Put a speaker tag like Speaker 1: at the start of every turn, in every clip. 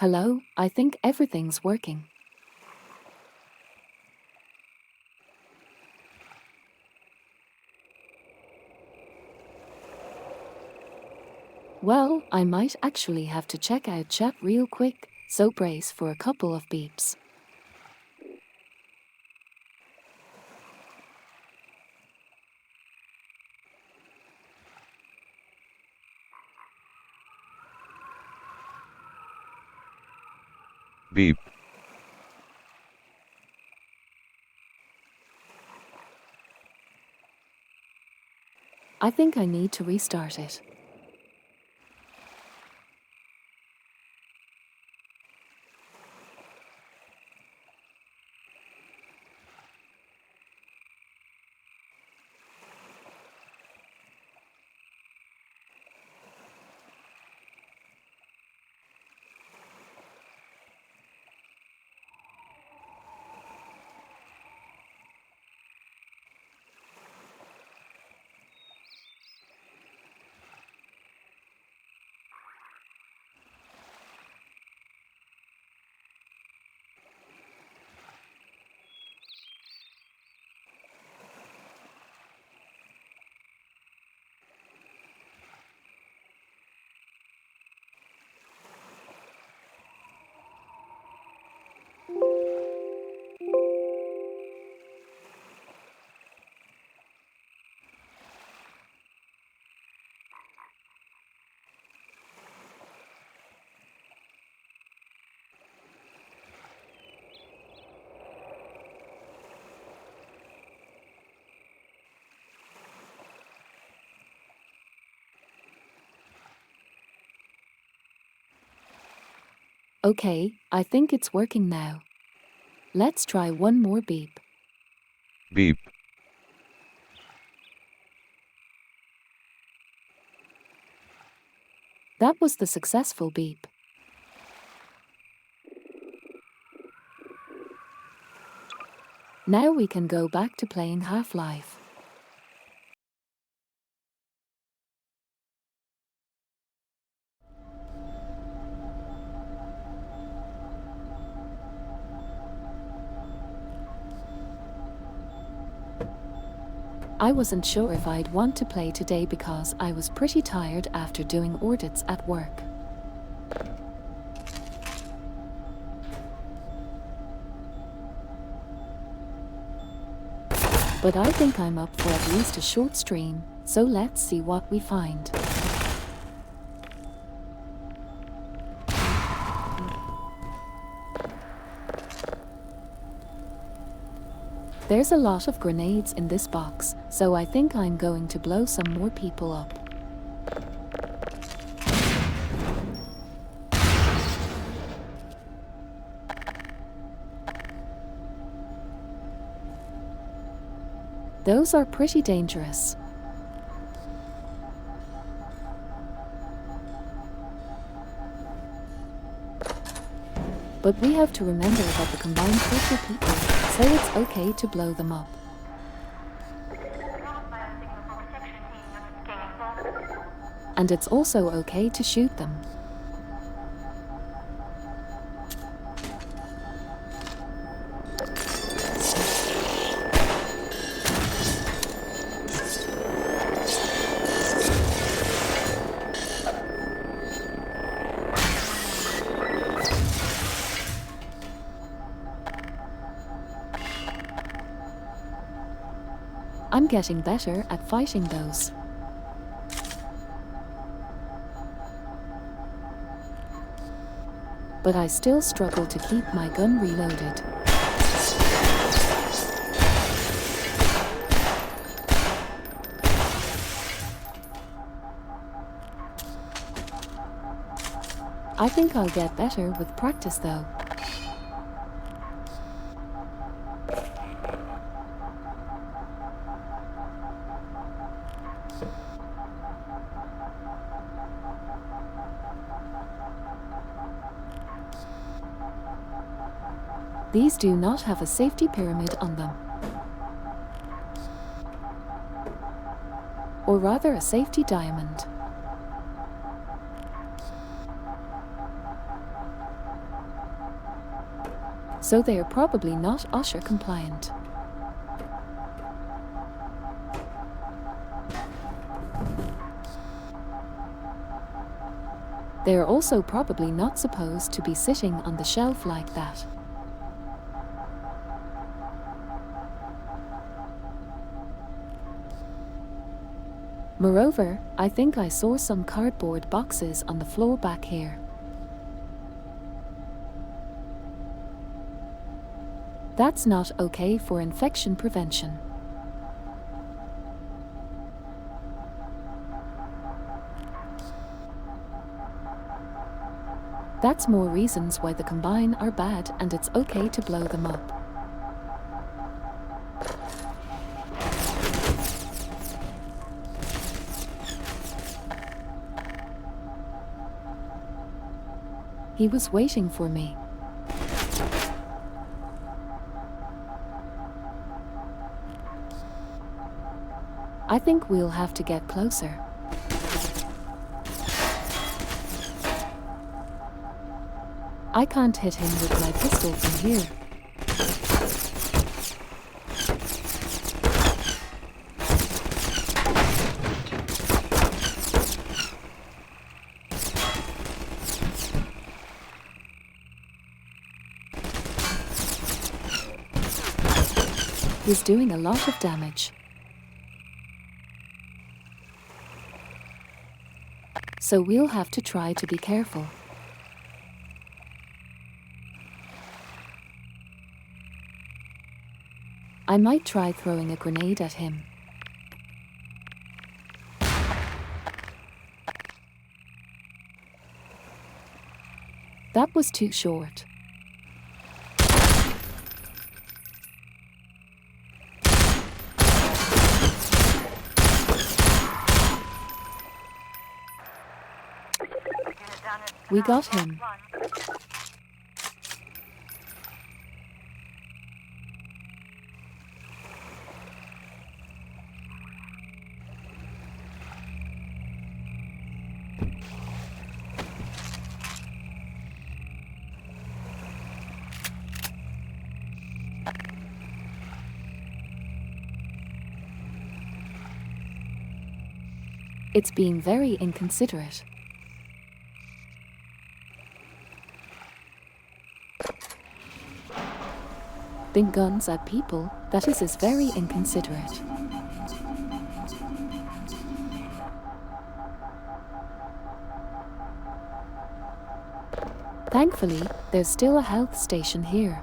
Speaker 1: Hello, I think everything's working. Well, I might actually have to check out chat real quick, so brace for a couple of beeps.
Speaker 2: Beep.
Speaker 1: I think I need to restart it. Okay, I think it's working now. Let's try one more beep.
Speaker 2: Beep.
Speaker 1: That was the successful beep. Now we can go back to playing Half-Life. I wasn't sure if I'd want to play today because I was pretty tired after doing audits at work. But I think I'm up for at least a short stream, so let's see what we find. There's a lot of grenades in this box, so I think I'm going to blow some more people up. Those are pretty dangerous. But we have to remember that the combined hurt people, so it's okay to blow them up. And it's also okay to shoot them. I'm getting better at fighting those. But I still struggle to keep my gun reloaded. I think I'll get better with practice though. These do not have a safety pyramid on them. Or rather a safety diamond. so they are probably not OSHA compliant. They are also probably not supposed to be sitting on the shelf like that. Moreover, I think I saw some cardboard boxes on the floor back here. That's not okay for infection prevention. That's more reasons why the Combine are bad and it's okay to blow them up. He was waiting for me. I think we'll have to get closer. I can't hit him with my pistol from here. He's doing a lot of damage. So we'll have to try to be careful. I might try throwing a grenade at him. That was too short. We got him. It's being very inconsiderate. Big guns at people, that is very inconsiderate. Thankfully, there's still a health station here.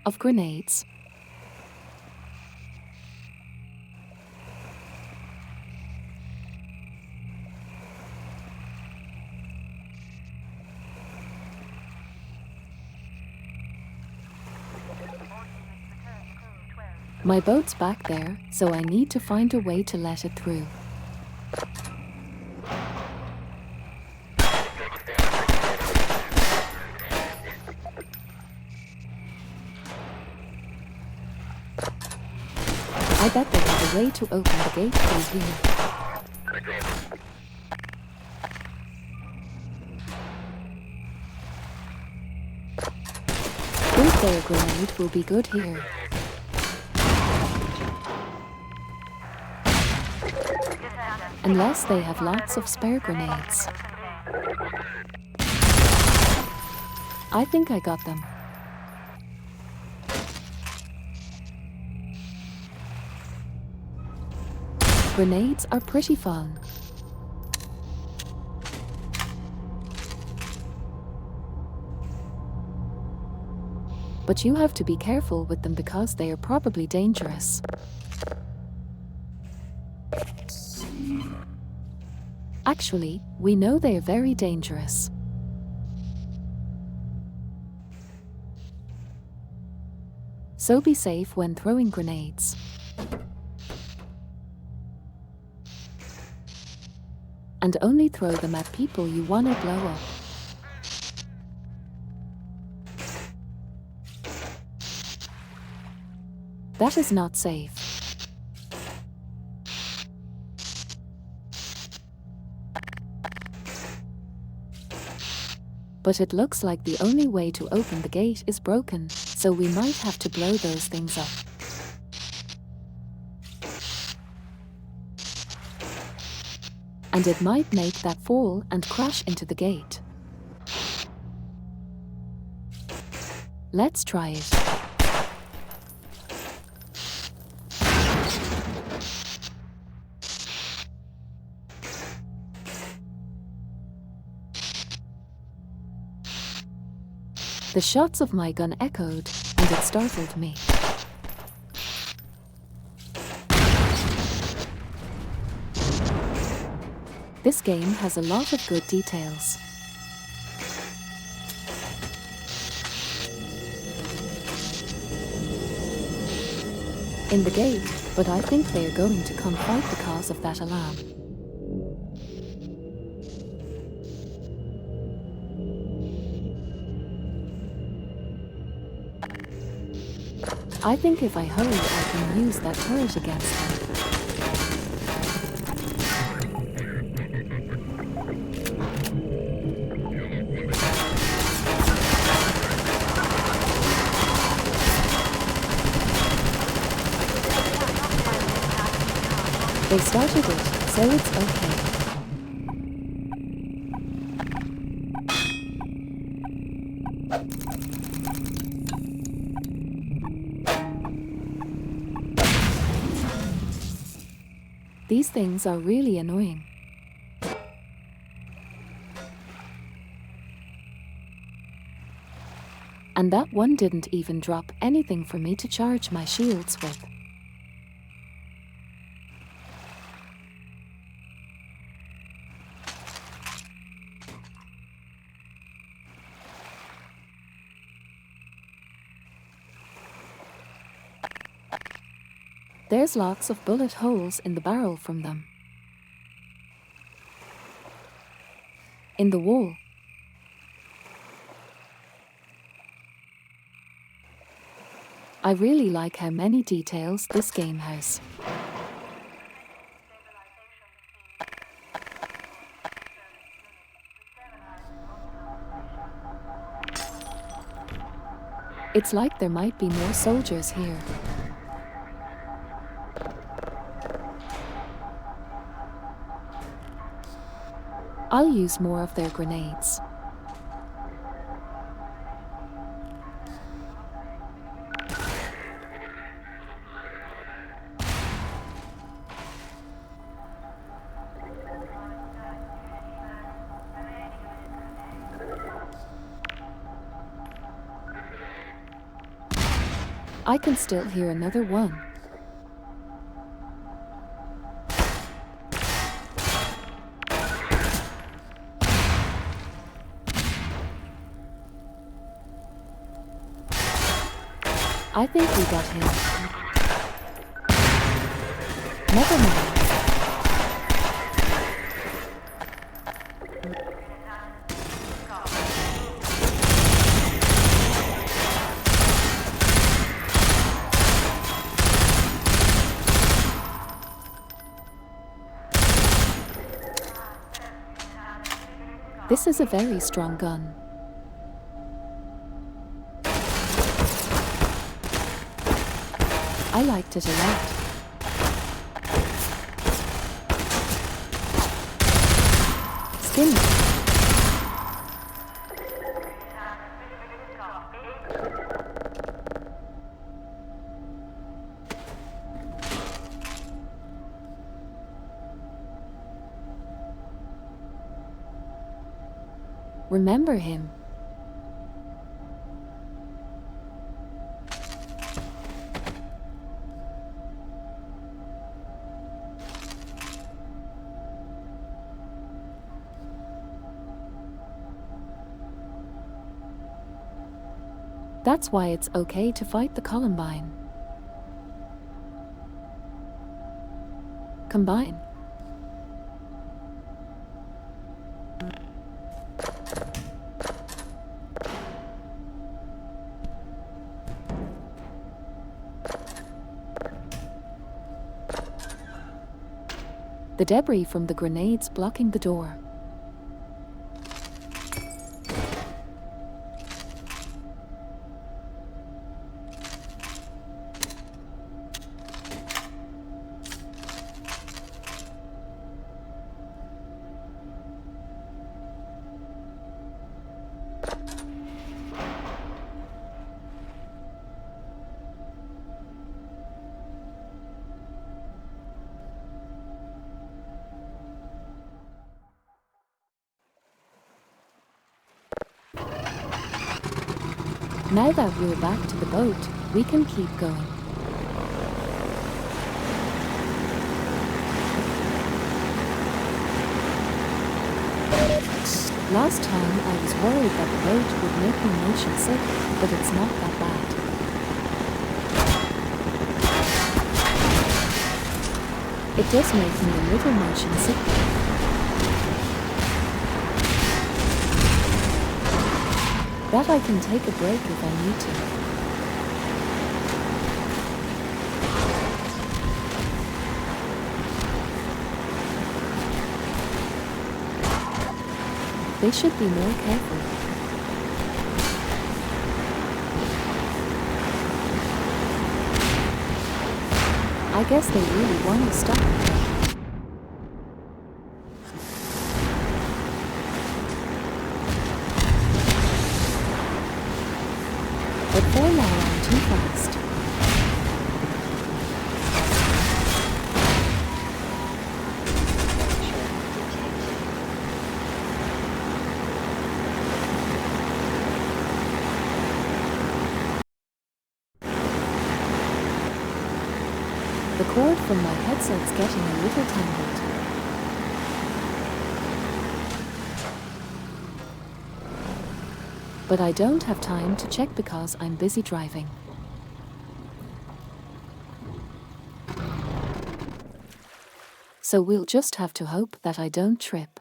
Speaker 1: Of grenades. My boat's back there, so I need to find a way to let it through. I bet they have a way to open the gate through here. Think their grenade will be good here. Unless they have lots of spare grenades. I think I got them. Grenades are pretty fun. But you have to be careful with them because they are probably dangerous. Actually, we know they are very dangerous. So be safe when throwing grenades. And only throw them at people you want to blow up. That is not safe. But it looks like the only way to open the gate is broken, so we might have to blow those things up. And it might make that fall and crash into the gate. Let's try it. The shots of my gun echoed, and it startled me. This game has a lot of good details. In the gate, but I think they are going to come fight because of that alarm. I think if I hurry, I can use that turret against them. They started it, so it's okay. These things are really annoying. And that one didn't even drop anything for me to charge my shields with. There's lots of bullet holes in the barrel from them. In the wall. I really like how many details this game has. It's like there might be more soldiers here. I'll use more of their grenades. I can still hear another one. I think we got him. Never mind. This is a very strong gun. I liked it a lot. Skin. Remember him. That's why it's okay to fight the Columbine. Combine. The debris from the grenades blocking the door. Now that we're back to the boat, we can keep going. Last time I was worried that the boat would make me motion sick, but it's not that bad. It does make me a little motion sick. That I can take a break if I need to. They should be more careful. I guess they really want to stop me. But for now I'm too fast. The cord from my headset's getting a little tangled. But I don't have time to check because I'm busy driving. So we'll just have to hope that I don't trip.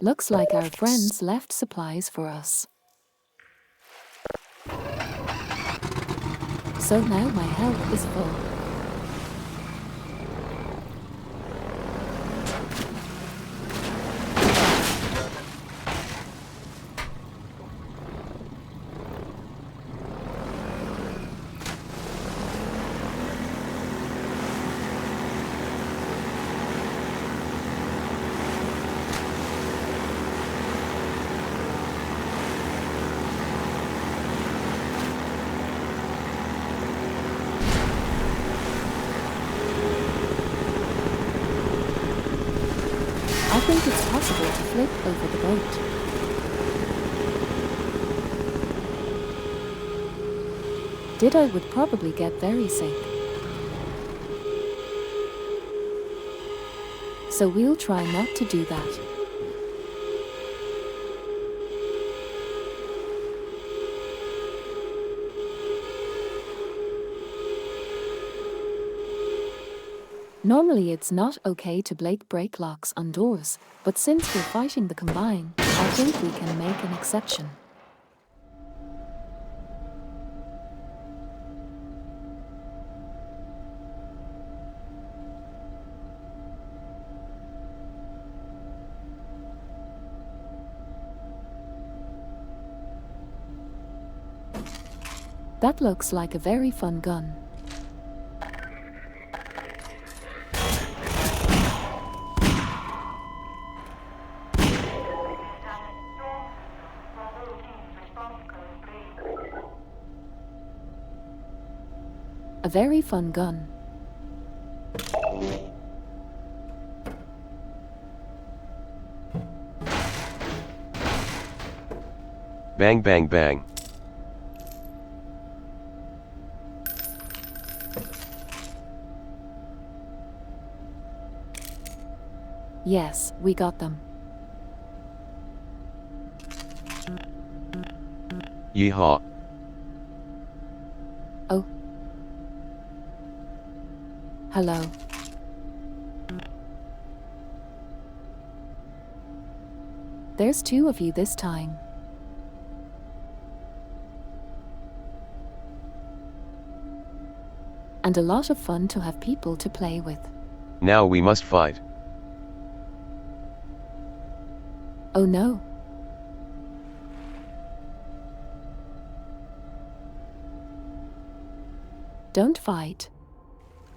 Speaker 1: Looks like our friends left supplies for us. So now my health is full. I think it's possible to flip over the boat. I would probably get very sick. So we'll try not to do that. Normally it's not okay to break brake locks on doors, but since we're fighting the Combine, I think we can make an exception. That looks like a very fun gun. A very fun gun.
Speaker 2: Bang bang bang.
Speaker 1: Yes, we got them.
Speaker 2: Yeehaw.
Speaker 1: Oh. Hello. There's two of you this time. And a lot of fun to have people to play with.
Speaker 2: Now we must fight.
Speaker 1: Oh no. Don't fight.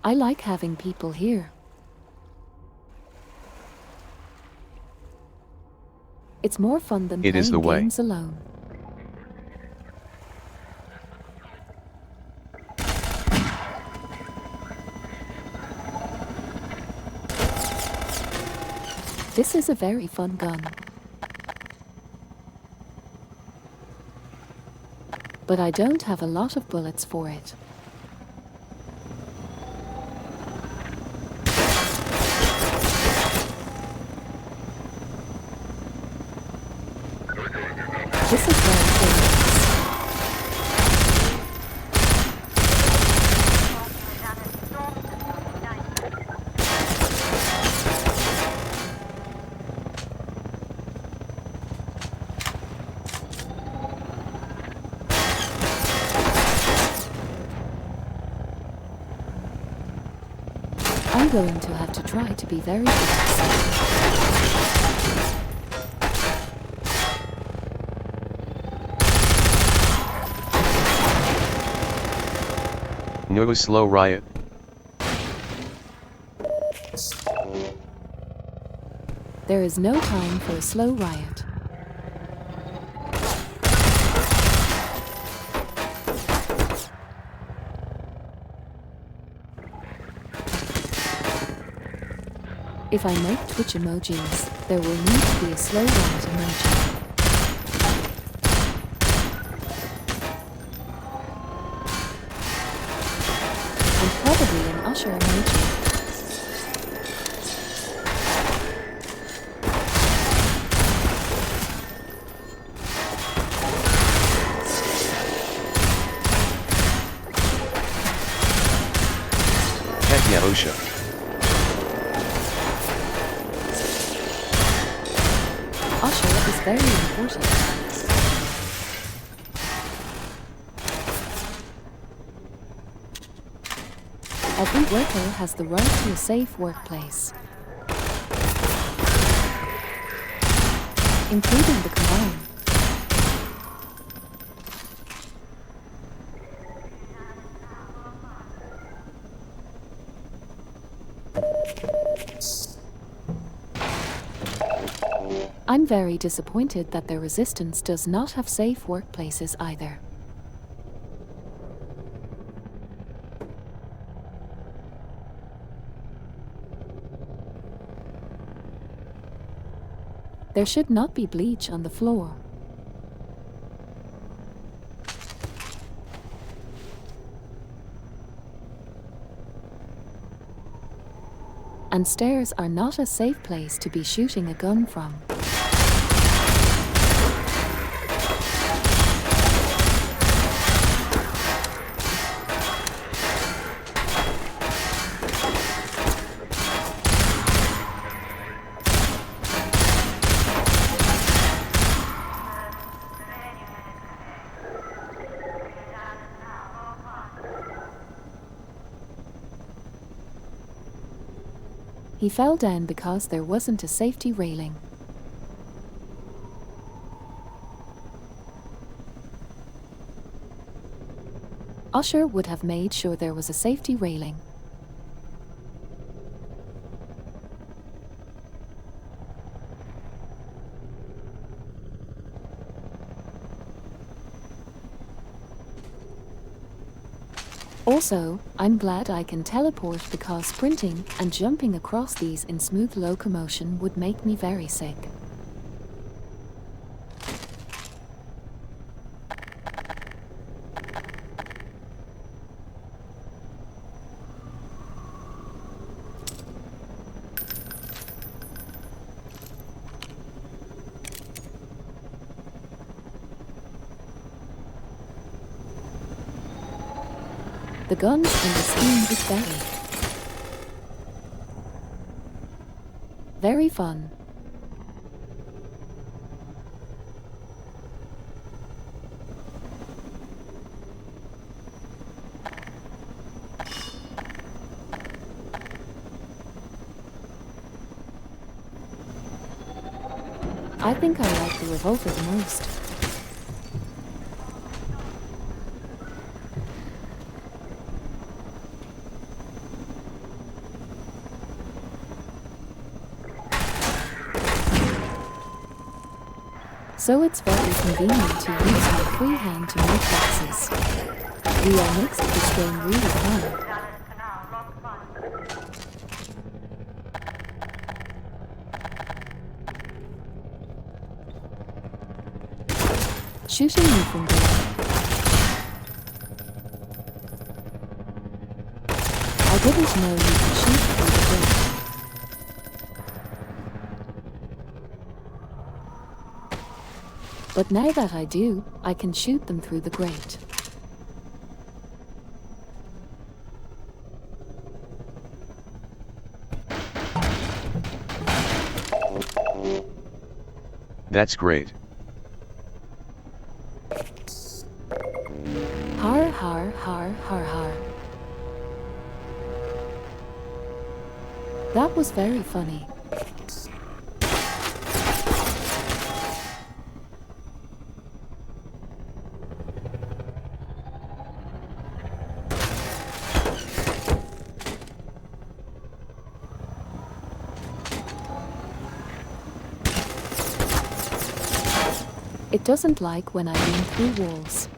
Speaker 1: I like having people here. It's more fun than
Speaker 2: It is the
Speaker 1: playing
Speaker 2: way.
Speaker 1: games alone. This is a very fun gun. But I don't have a lot of bullets for it. This is very dangerous. I'm going to have to try to be very fast.
Speaker 2: No slow riot.
Speaker 1: There is no time for a slow riot. If I make Twitch emojis, there will need to be a slow riot emoji. And probably an Usher emoji.
Speaker 2: Heck yeah, OSHA.
Speaker 1: Usher is very important. Every worker has the right to a safe workplace, including the Combine. I'm very disappointed that the Resistance does not have safe workplaces either. There should not be bleach on the floor. And stairs are not a safe place to be shooting a gun from. He fell down because there wasn't a safety railing. Usher would have made sure there was a safety railing. Also, I'm glad I can teleport because sprinting and jumping across these in smooth locomotion would make me very sick. The guns in the scheme is very fun. I think I like the revolver the most. So it's very convenient to use my free hand to make boxes. VR makes this game really fun. shooting me from below. I didn't know you could shoot through the grate. But now that I do, I can shoot them through the grate.
Speaker 2: That's great.
Speaker 1: Har har har har har. That was very funny. It doesn't like when I lean through walls.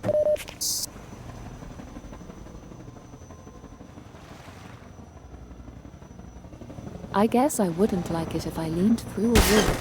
Speaker 1: I guess I wouldn't like it if I leaned through a wall.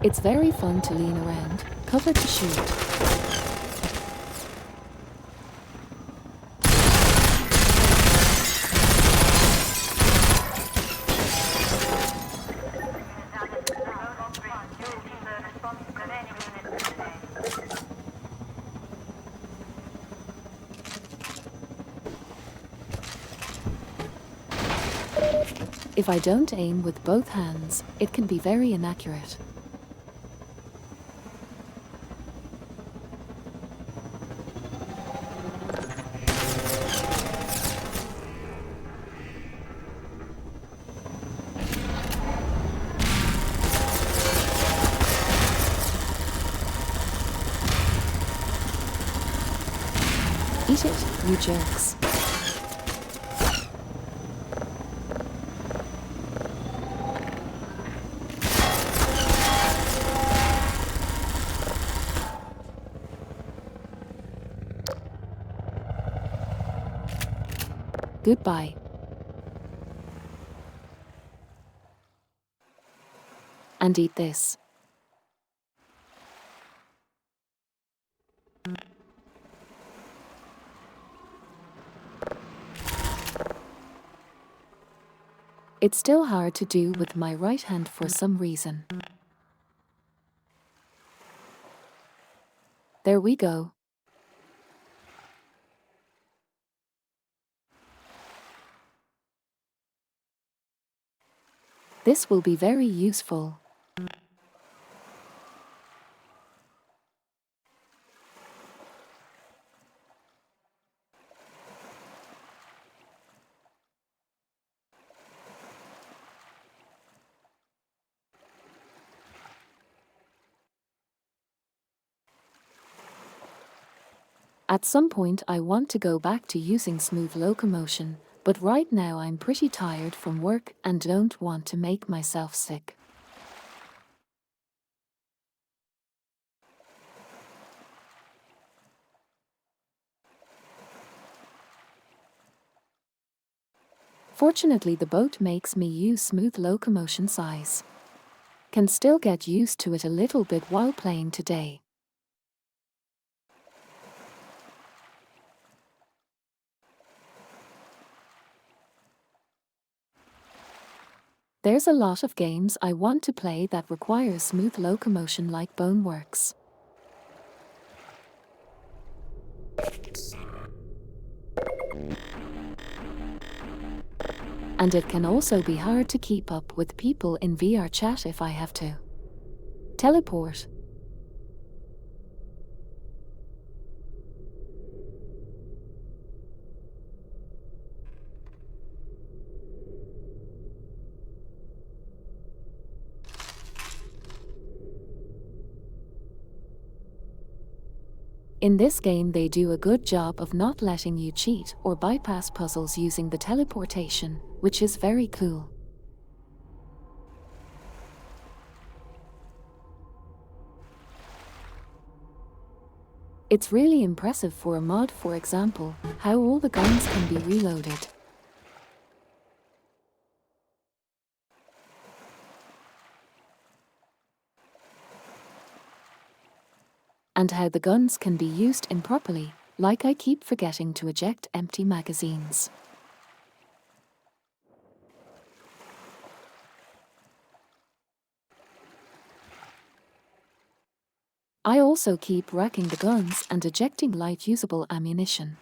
Speaker 1: It's very fun to lean around, cover to shoot. If I don't aim with both hands, it can be very inaccurate. Eat it, you jerks. Goodbye. And eat this. It's still hard to do with my right hand for some reason. There we go. This will be very useful. At some point I want to go back to using smooth locomotion, but right now I'm pretty tired from work and don't want to make myself sick. Fortunately, the boat makes me use smooth locomotion size. Can still get used to it a little bit while playing today. There's a lot of games I want to play that require smooth locomotion like Boneworks. And it can also be hard to keep up with people in VR chat if I have to teleport. In this game, they do a good job of not letting you cheat or bypass puzzles using the teleportation, which is very cool. It's really impressive for a mod, for example, how all the guns can be reloaded. And how the guns can be used improperly, like I keep forgetting to eject empty magazines. I also keep racking the guns and ejecting light usable ammunition.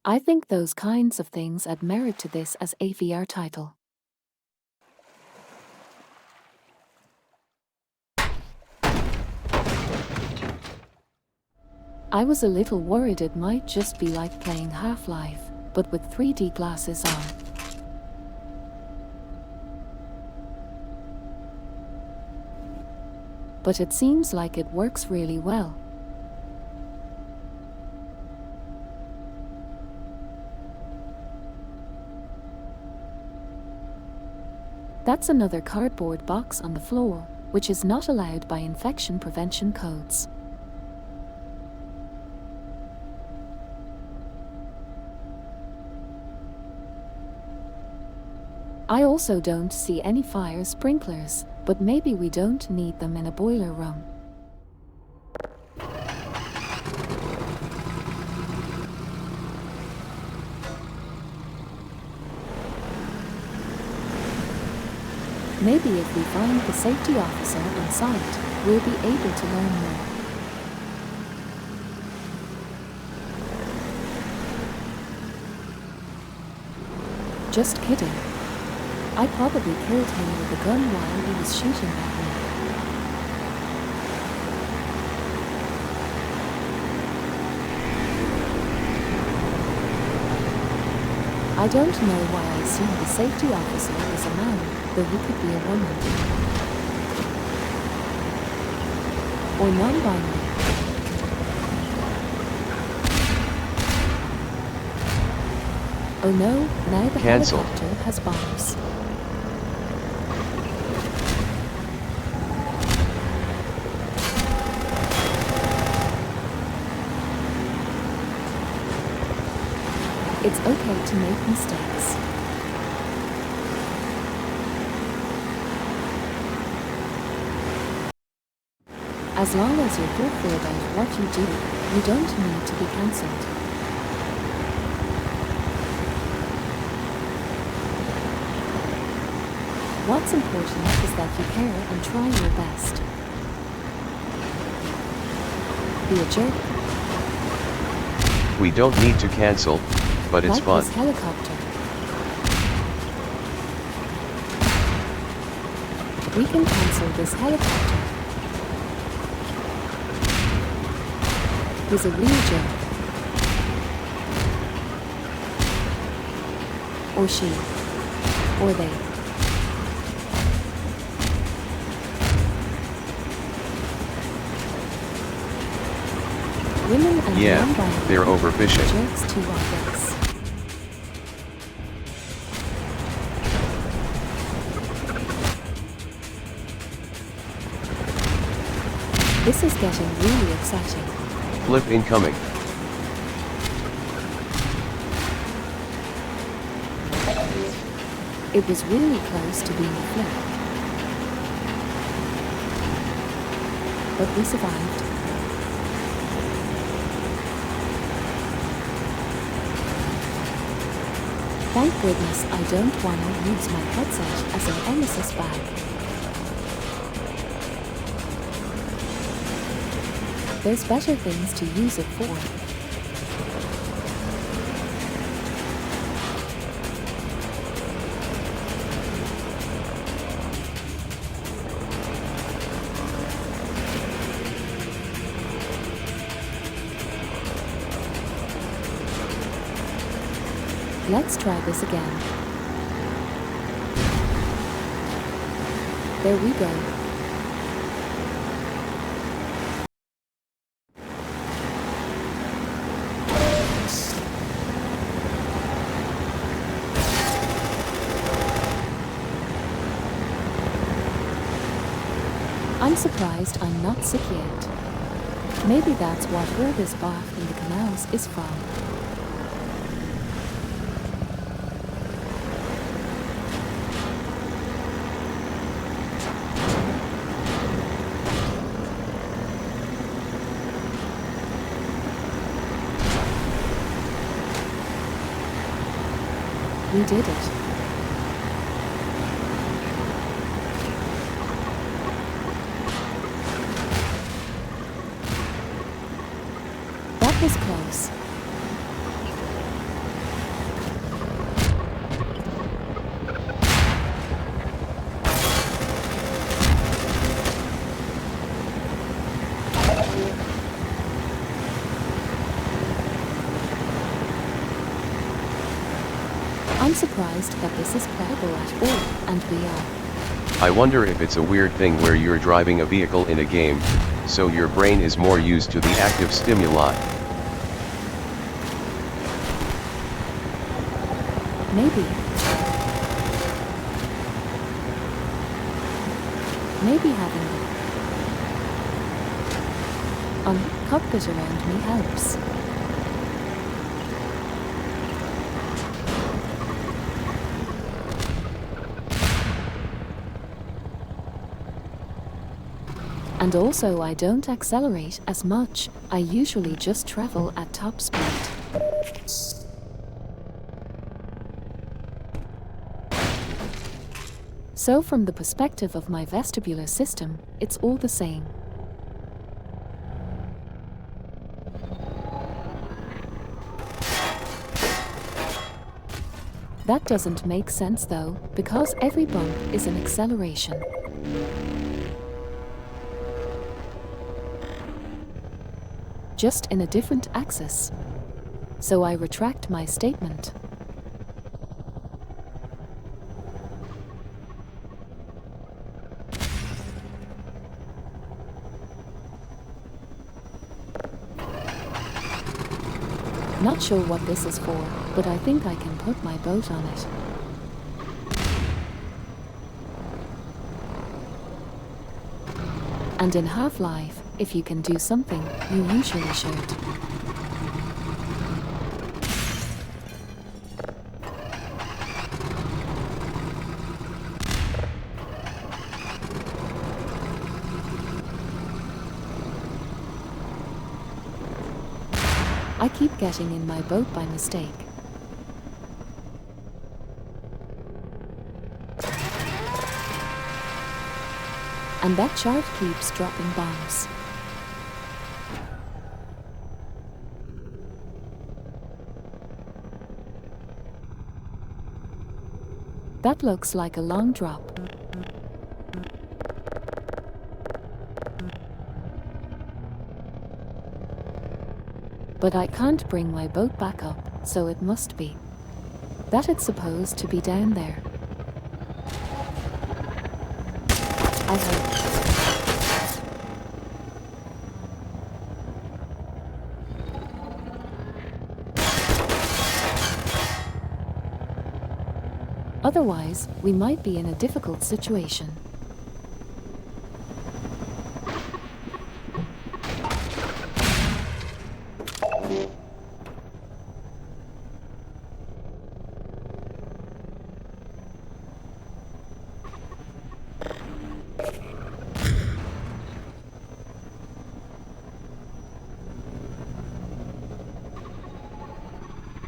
Speaker 1: I think those kinds of things add merit to this as a VR title. I was a little worried it might just be like playing Half-Life, but with 3D glasses on. But it seems like it works really well. That's another cardboard box on the floor, which is not allowed by infection prevention codes. I also don't see any fire sprinklers, but maybe we don't need them in a boiler room. Maybe if we find the safety officer on site, we'll be able to learn more. Just kidding. I probably killed him with a gun while he was shooting at me. I don't know why I assumed the safety officer was a man, though he could be a woman. Or non-binary. Oh no, now the helicopter has bombs. It's okay to make mistakes. As long as you're thoughtful about what you do, you don't need to be cancelled. What's important is that you care and try your best. Be a jerk.
Speaker 2: We don't need to cancel, but it's
Speaker 1: like
Speaker 2: fun.
Speaker 1: This helicopter. We can cancel this helicopter. He's a real jerk. Or she. Or they. Women and
Speaker 2: yeah, they're overfishing.
Speaker 1: Jerks too, I guess. This is getting really exciting.
Speaker 2: Flip incoming.
Speaker 1: It was really close to being a flip. But we survived. Thank goodness I don't want to use my headset as an emesis bag. There's better things to use it for. Let's try this again. There we go. I'm surprised I'm not sick yet. Maybe that's what where this bath in the canals is from. We did it. That was close. I'm surprised that this is playable at all, and we are.
Speaker 2: I wonder if it's a weird thing where you're driving a vehicle in a game, so your brain is more used to the active stimuli.
Speaker 1: Maybe. Maybe having a cockpit around me helps. And also I don't accelerate as much, I usually just travel at top speed. So from the perspective of my vestibular system, it's all the same. That doesn't make sense though, because every bump is an acceleration. Just in a different axis. So I retract my statement. Not sure what this is for, but I think I can put my boat on it. And in Half-Life, if you can do something, you usually should. I keep getting in my boat by mistake. And that shark keeps dropping bombs. That looks like a long drop. But I can't bring my boat back up, so it must be that it's supposed to be down there. I hope. Otherwise, we might be in a difficult situation.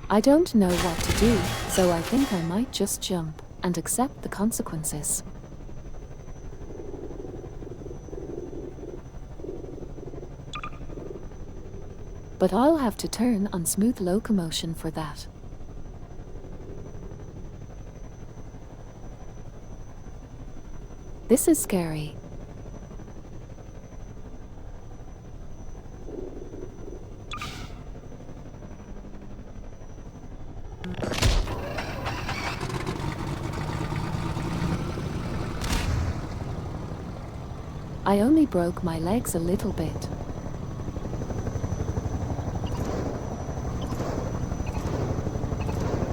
Speaker 1: I don't know what to do, so I think I might just jump and accept the consequences. But I'll have to turn on smooth locomotion for that. This is scary. I only broke my legs a little bit.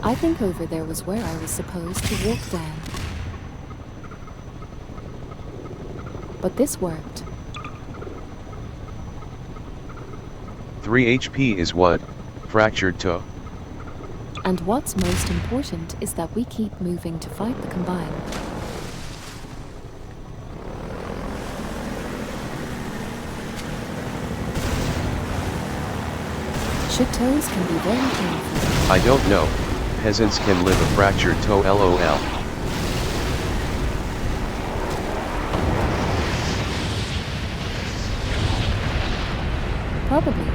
Speaker 1: I think over there was where I was supposed to walk down. But this worked.
Speaker 2: 3 HP is what? Fractured toe?
Speaker 1: And what's most important is that we keep moving to fight the Combine. Should toes can be very painful.
Speaker 2: I don't know. Peasants can live a fractured toe LOL.
Speaker 1: Probably.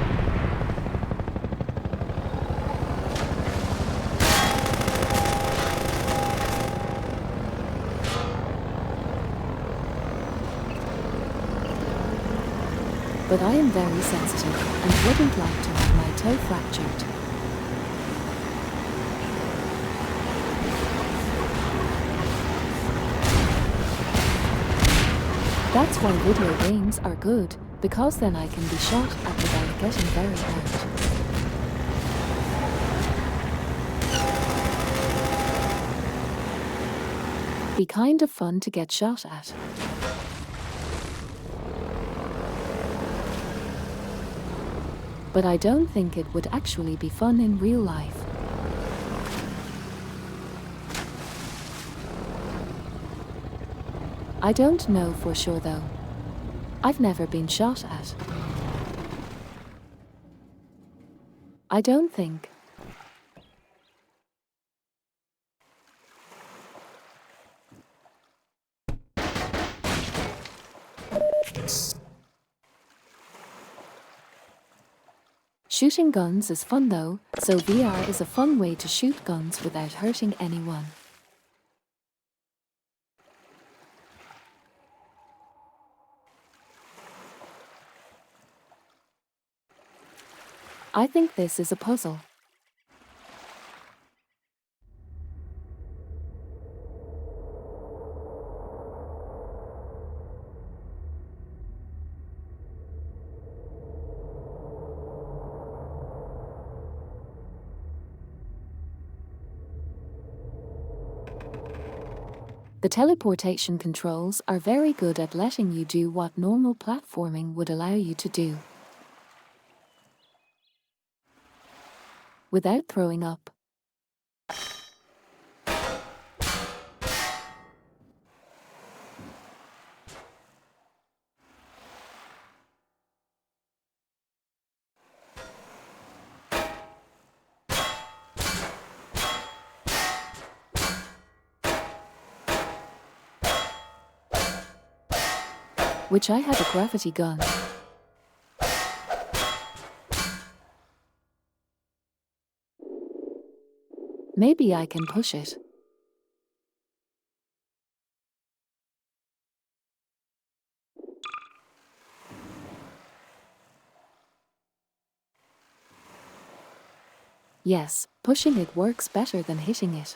Speaker 1: But I am very sensitive and wouldn't like to have my toe fractured. That's why video games are good, because then I can be shot at without getting very hurt. Be kind of fun to get shot at. But I don't think it would actually be fun in real life. I don't know for sure though. I've never been shot at. I don't think. Shooting guns is fun though, so VR is a fun way to shoot guns without hurting anyone. I think this is a puzzle. The teleportation controls are very good at letting you do what normal platforming would allow you to do. Without throwing up. Which I had a gravity gun. Maybe I can push it. Yes, pushing it works better than hitting it.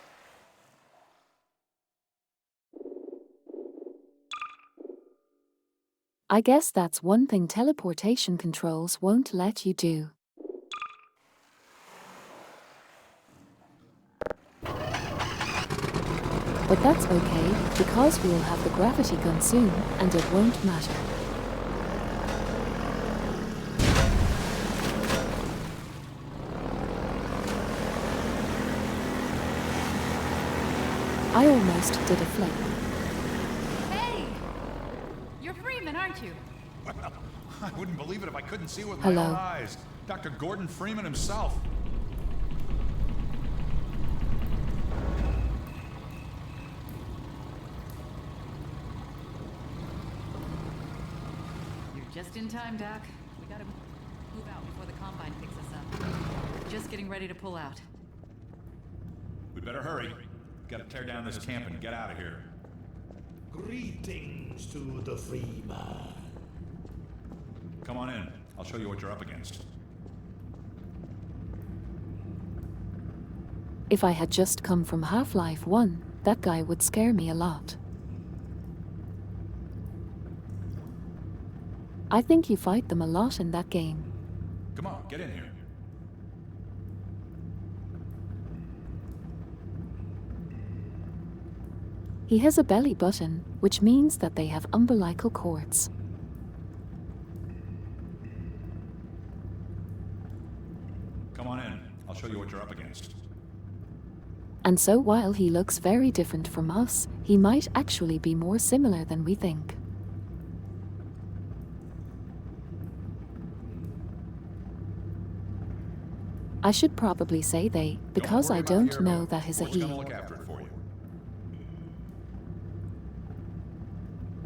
Speaker 1: I guess that's one thing teleportation controls won't let you do. But that's okay, because we'll have the gravity gun soon, and it won't matter. I almost did a flip.
Speaker 3: Hey! You're Freeman, aren't you?
Speaker 4: Well, I wouldn't believe it if I couldn't see it with
Speaker 1: Hello.
Speaker 4: my own eyes. Dr. Gordon Freeman himself.
Speaker 3: You're just in time, Doc. We gotta move out before the Combine picks us up. Just getting ready to pull out.
Speaker 4: We better hurry. Gotta tear down this camp and get out of here.
Speaker 5: Greetings to the free man.
Speaker 4: Come on in. I'll show you what you're up against.
Speaker 1: If I had just come from Half-Life 1, that guy would scare me a lot. I think you fight them a lot in that game.
Speaker 4: Come on, get in here.
Speaker 1: He has a belly button, which means that they have umbilical cords.
Speaker 4: Come on in. I'll show you what you're up against.
Speaker 1: And so while he looks very different from us, he might actually be more similar than we think. I should probably say they, because
Speaker 4: worry
Speaker 1: I
Speaker 4: about the
Speaker 1: don't know
Speaker 4: airboat.
Speaker 1: that is a
Speaker 4: Ford's
Speaker 1: he.
Speaker 4: gonna look after it for you.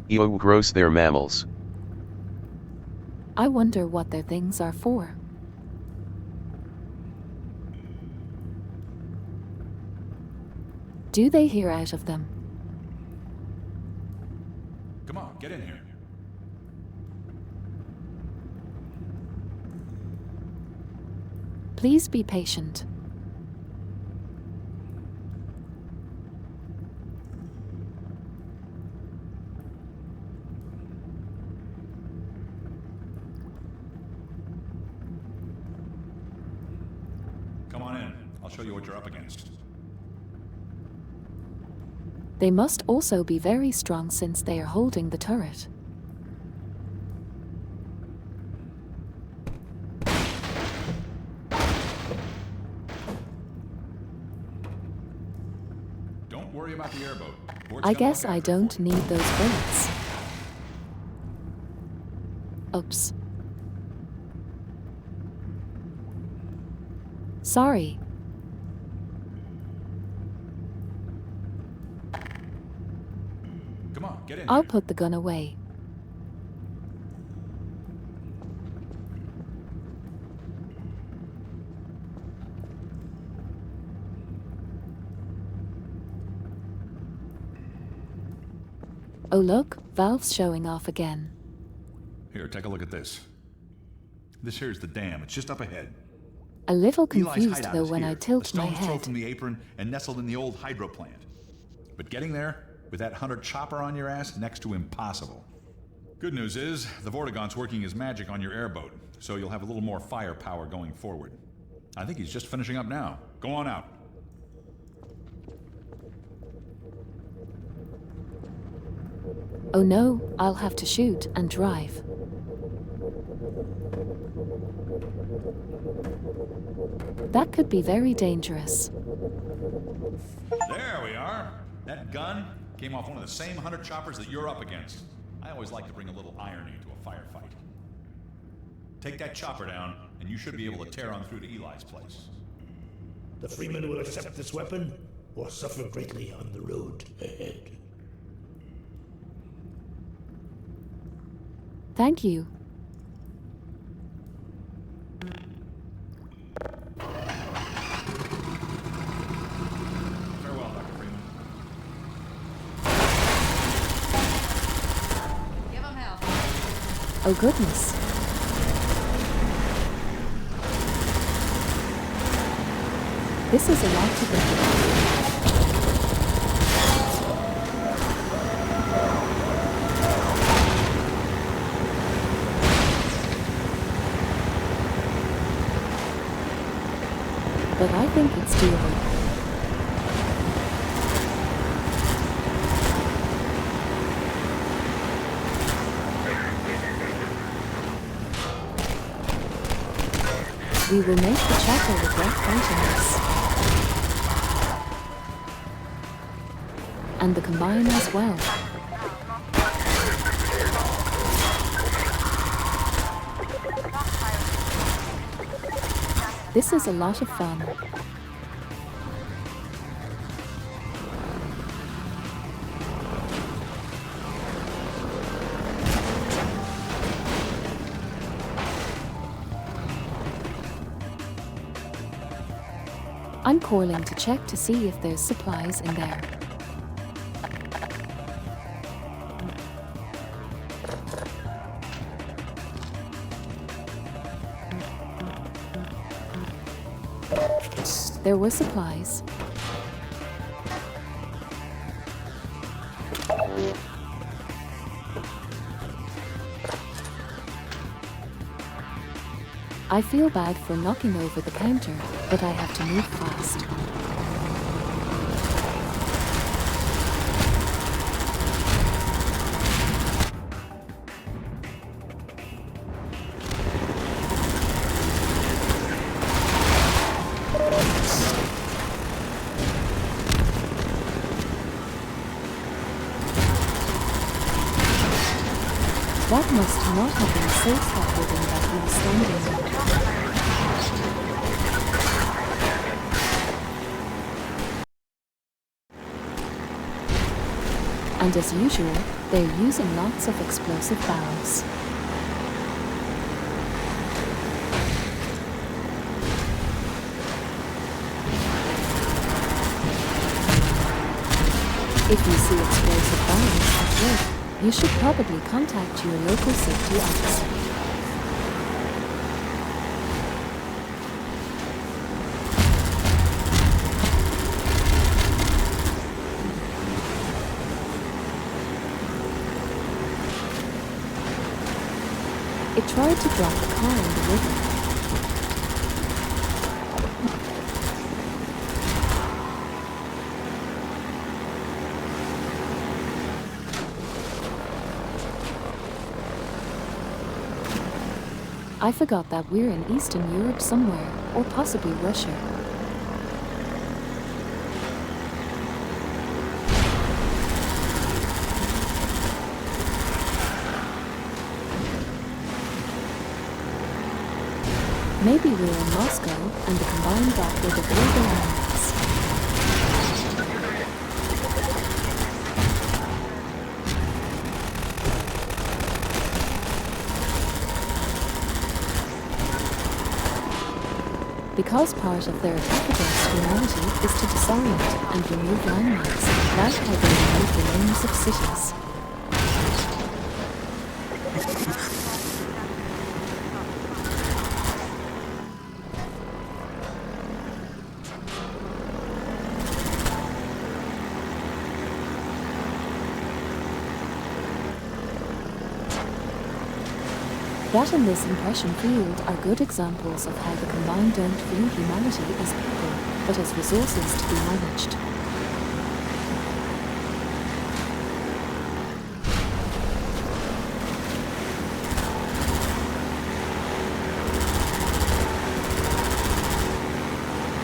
Speaker 2: Ew, gross, they're mammals.
Speaker 1: I wonder what their things are for. Do they hear out of them?
Speaker 4: Come on, get in here.
Speaker 1: Please be patient.
Speaker 4: Come on in. I'll show you what you're up against.
Speaker 1: They must also be very strong since they are holding the turret.
Speaker 4: Don't worry about the airboat. Ford's
Speaker 1: I
Speaker 4: gonna
Speaker 1: guess
Speaker 4: look
Speaker 1: I
Speaker 4: after it
Speaker 1: don't
Speaker 4: for you.
Speaker 1: need those bullets. Oops. Sorry.
Speaker 4: Come on, get in
Speaker 1: I'll
Speaker 4: here.
Speaker 1: put the gun away. Oh look, Valve's showing off again.
Speaker 4: Here, take a look at this. This here's the dam. It's just up ahead.
Speaker 1: A little
Speaker 4: Eli's
Speaker 1: confused
Speaker 4: hideout
Speaker 1: though
Speaker 4: is
Speaker 1: when I
Speaker 4: here.
Speaker 1: tilt
Speaker 4: a
Speaker 1: my
Speaker 4: stone's throw
Speaker 1: head.
Speaker 4: from the apron and nestled in the old hydro plant. But getting there with that hunter chopper on your ass, next to impossible. Good news is, the Vortigaunt's working his magic on your airboat, so you'll have a little more firepower going forward. I think he's just finishing up now. Go on out.
Speaker 1: Oh no, I'll have to shoot and drive. That could be very dangerous.
Speaker 4: There we are. That gun came off one of the same hunter choppers that you're up against. I always like to bring a little irony to a firefight. Take that chopper down, and you should be able to tear on through to Eli's place.
Speaker 5: The Freeman will accept this weapon or suffer greatly on the road ahead.
Speaker 1: Thank you.
Speaker 4: Farewell, Dr. Freeman.
Speaker 3: Give him hell.
Speaker 1: Oh goodness. This is a lot to think about. But I think it's doable. We will make the chopper regret fighting us. And the combine as well. This is a lot of fun. I'm calling to check to see if there's supplies in there. There were supplies. I feel bad for knocking over the counter, but I have to move fast. That must not have been safe scaffolding that he was standing on. And as usual, they're using lots of explosive barrels. If you see explosive barrels at work, you should probably contact your local safety officer. It tried to drop the car in the river. I forgot that we're in Eastern Europe somewhere, or possibly Russia. Maybe we're in Moscow, and the Combine got rid of all the landmarks. Because part of their attack against humanity is to disorient and remove landmarks, like how they remove the names of cities. That and this impression field are good examples of how the Combine don't view humanity as people, but as resources to be managed.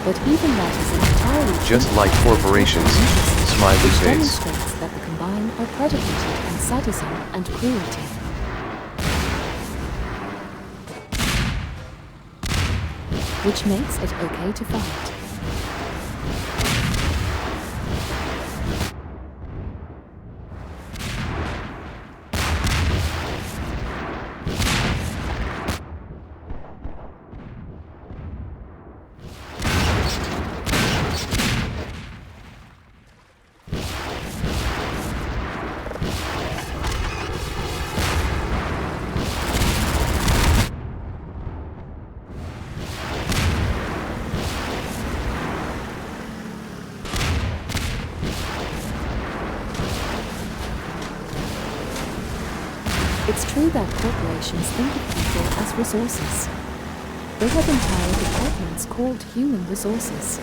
Speaker 1: But even that isn't entirely true.
Speaker 2: Just like corporations, smiley
Speaker 1: Which
Speaker 2: face.
Speaker 1: demonstrates that the Combine are predicated on sadism and cruelty. Which makes it okay to fight. It's true that corporations think of people as resources. They have entire departments called human resources.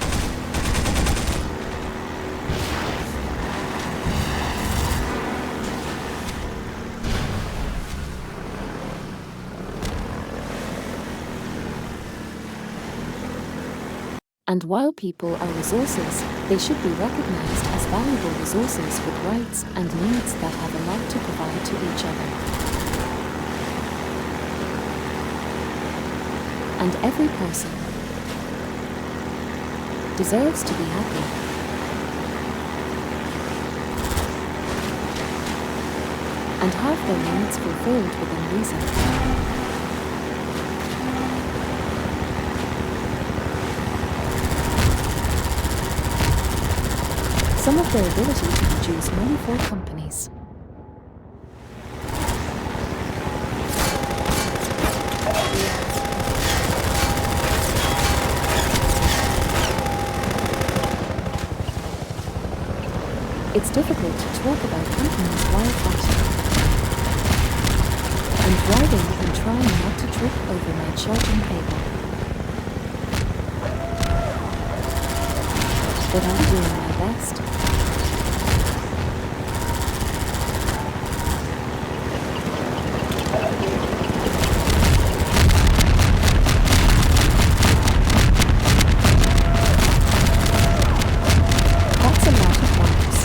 Speaker 1: And while people are resources, they should be recognized as valuable resources with rights and needs that have a lot to provide to each other. And every person deserves to be happy. And have their needs fulfilled within reason. Some of their ability to produce money for companies. It's difficult to talk about companies while fighting. And driving and trying not to trip over my charging cable. But I'm doing my best. That's a lot of wires.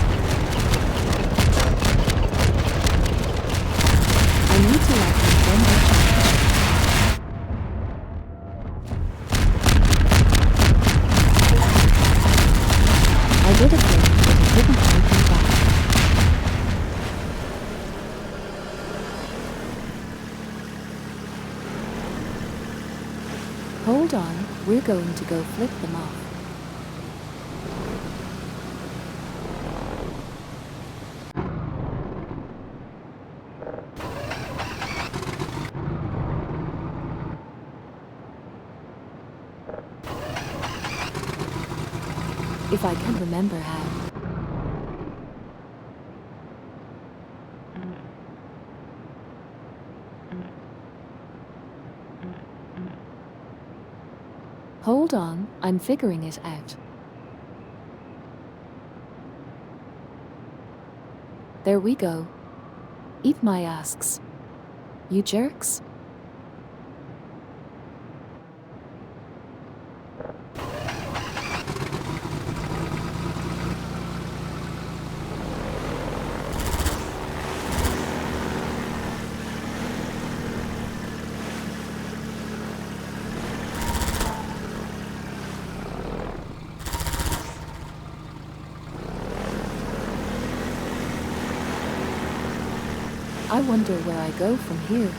Speaker 1: I need to let them run their charge. I did a thing, but it didn't take me back. Hold on, we're going to go flip them off. If I can remember how. Hold on, I'm figuring it out. There we go. Eat my asks. You jerks. I wonder where I go from here.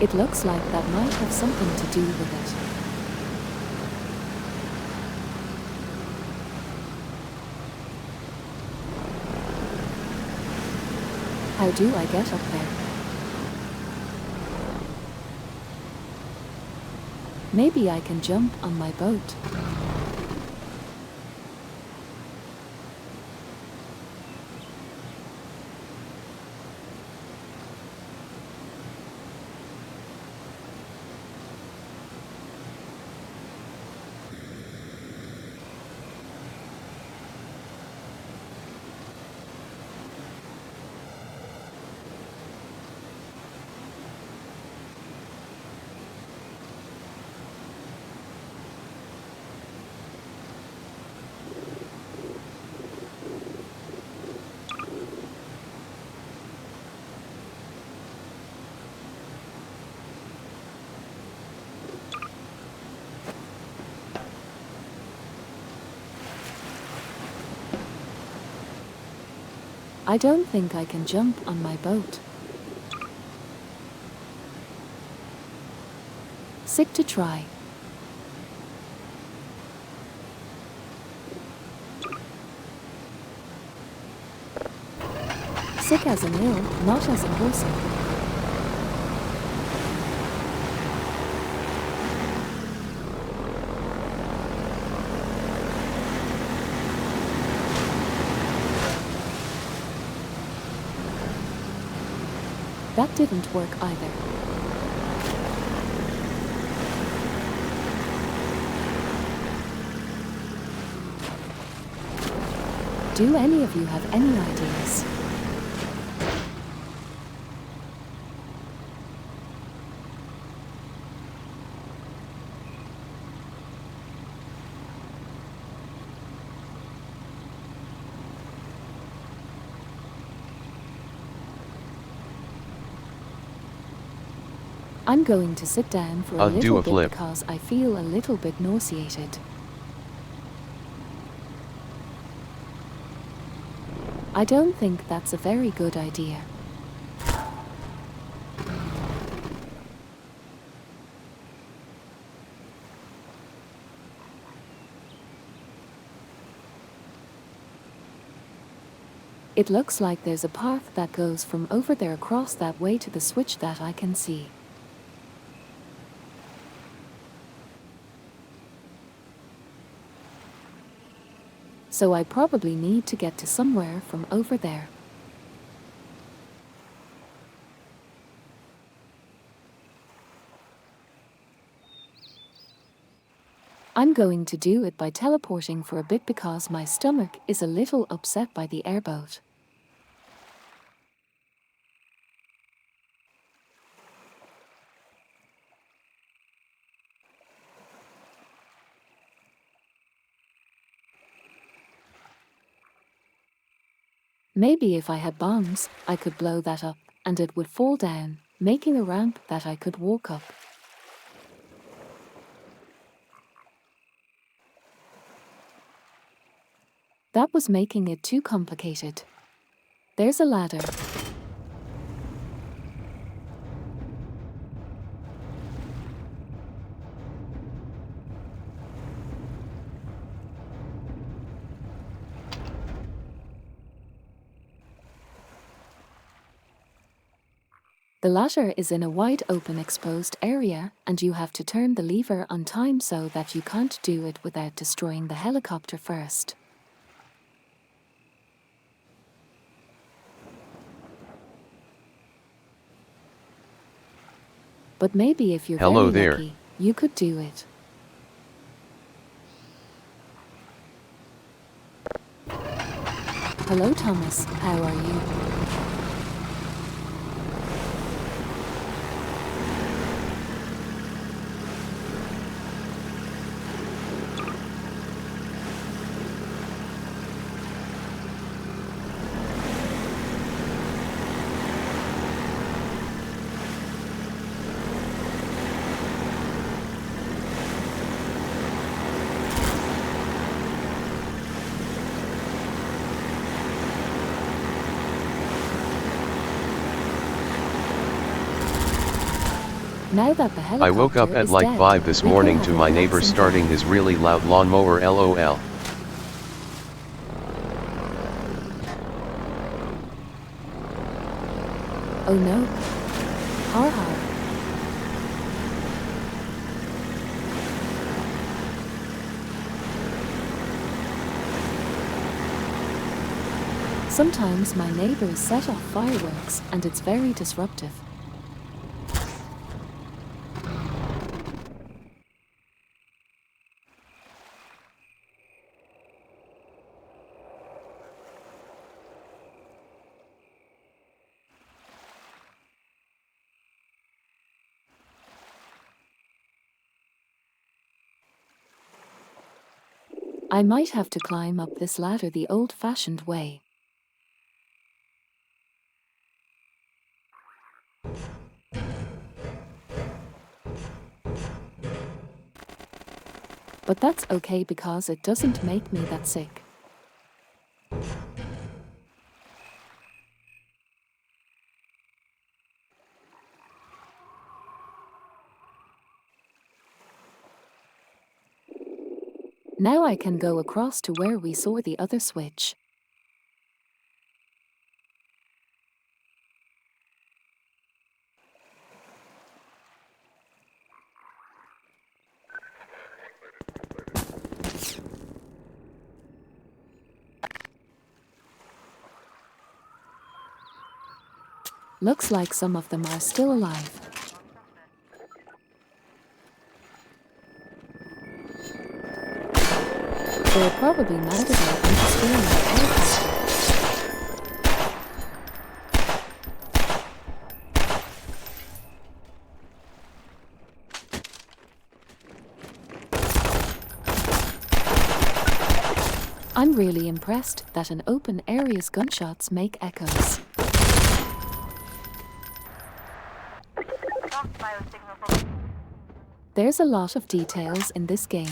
Speaker 1: It looks like that might have something to do with it. How do I get up there? Maybe I can jump on my boat. I don't think I can jump on my boat. Sick to try. Sick as in ill, not as in wholesome. That didn't work either. Do any of you have any ideas? I'm going to sit down for a
Speaker 2: I'll do
Speaker 1: little
Speaker 2: a
Speaker 1: bit
Speaker 2: flip.
Speaker 1: because I feel a little bit nauseated. I don't think that's a very good idea. It looks like there's a path that goes from over there across that way to the switch that I can see. so I probably need to get to somewhere from over there. I'm going to do it by teleporting for a bit because my stomach is a little upset by the airboat. Maybe if I had bombs, I could blow that up, and it would fall down, making a ramp that I could walk up. That was making it too complicated. There's a ladder. The ladder is in a wide open exposed area, and you have to turn the lever on time so that you can't do it without destroying the helicopter first. But maybe if you're
Speaker 2: Hello
Speaker 1: very
Speaker 2: there.
Speaker 1: lucky, you could do it. Hello Thomas, how are you? Now that the helicopter
Speaker 2: I woke up at
Speaker 1: is
Speaker 2: like
Speaker 1: dead,
Speaker 2: 5 this
Speaker 1: we can
Speaker 2: morning
Speaker 1: have
Speaker 2: to
Speaker 1: a
Speaker 2: my neighbor
Speaker 1: relaxing
Speaker 2: starting
Speaker 1: day.
Speaker 2: his really loud lawnmower LOL.
Speaker 1: Oh no. Har har. Sometimes my neighbors set off fireworks and it's very disruptive. I might have to climb up this ladder the old-fashioned way. But that's okay because it doesn't make me that sick. Now I can go across to where we saw the other switch. Looks like some of them are still alive. They're probably mad at me for destroying my helicopter. I'm really impressed that in open areas gunshots make echoes. There's a lot of details in this game.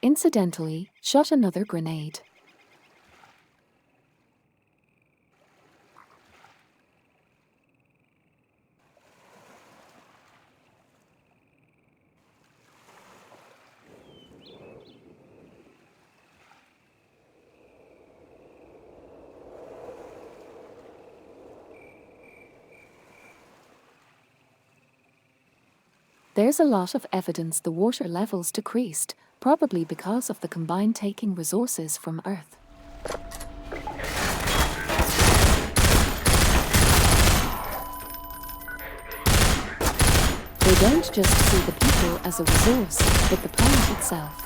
Speaker 1: Incidentally, shot another grenade. There's a lot of evidence the water levels decreased, probably because of the Combine taking resources from Earth. They don't just see the people as a resource, but the planet itself.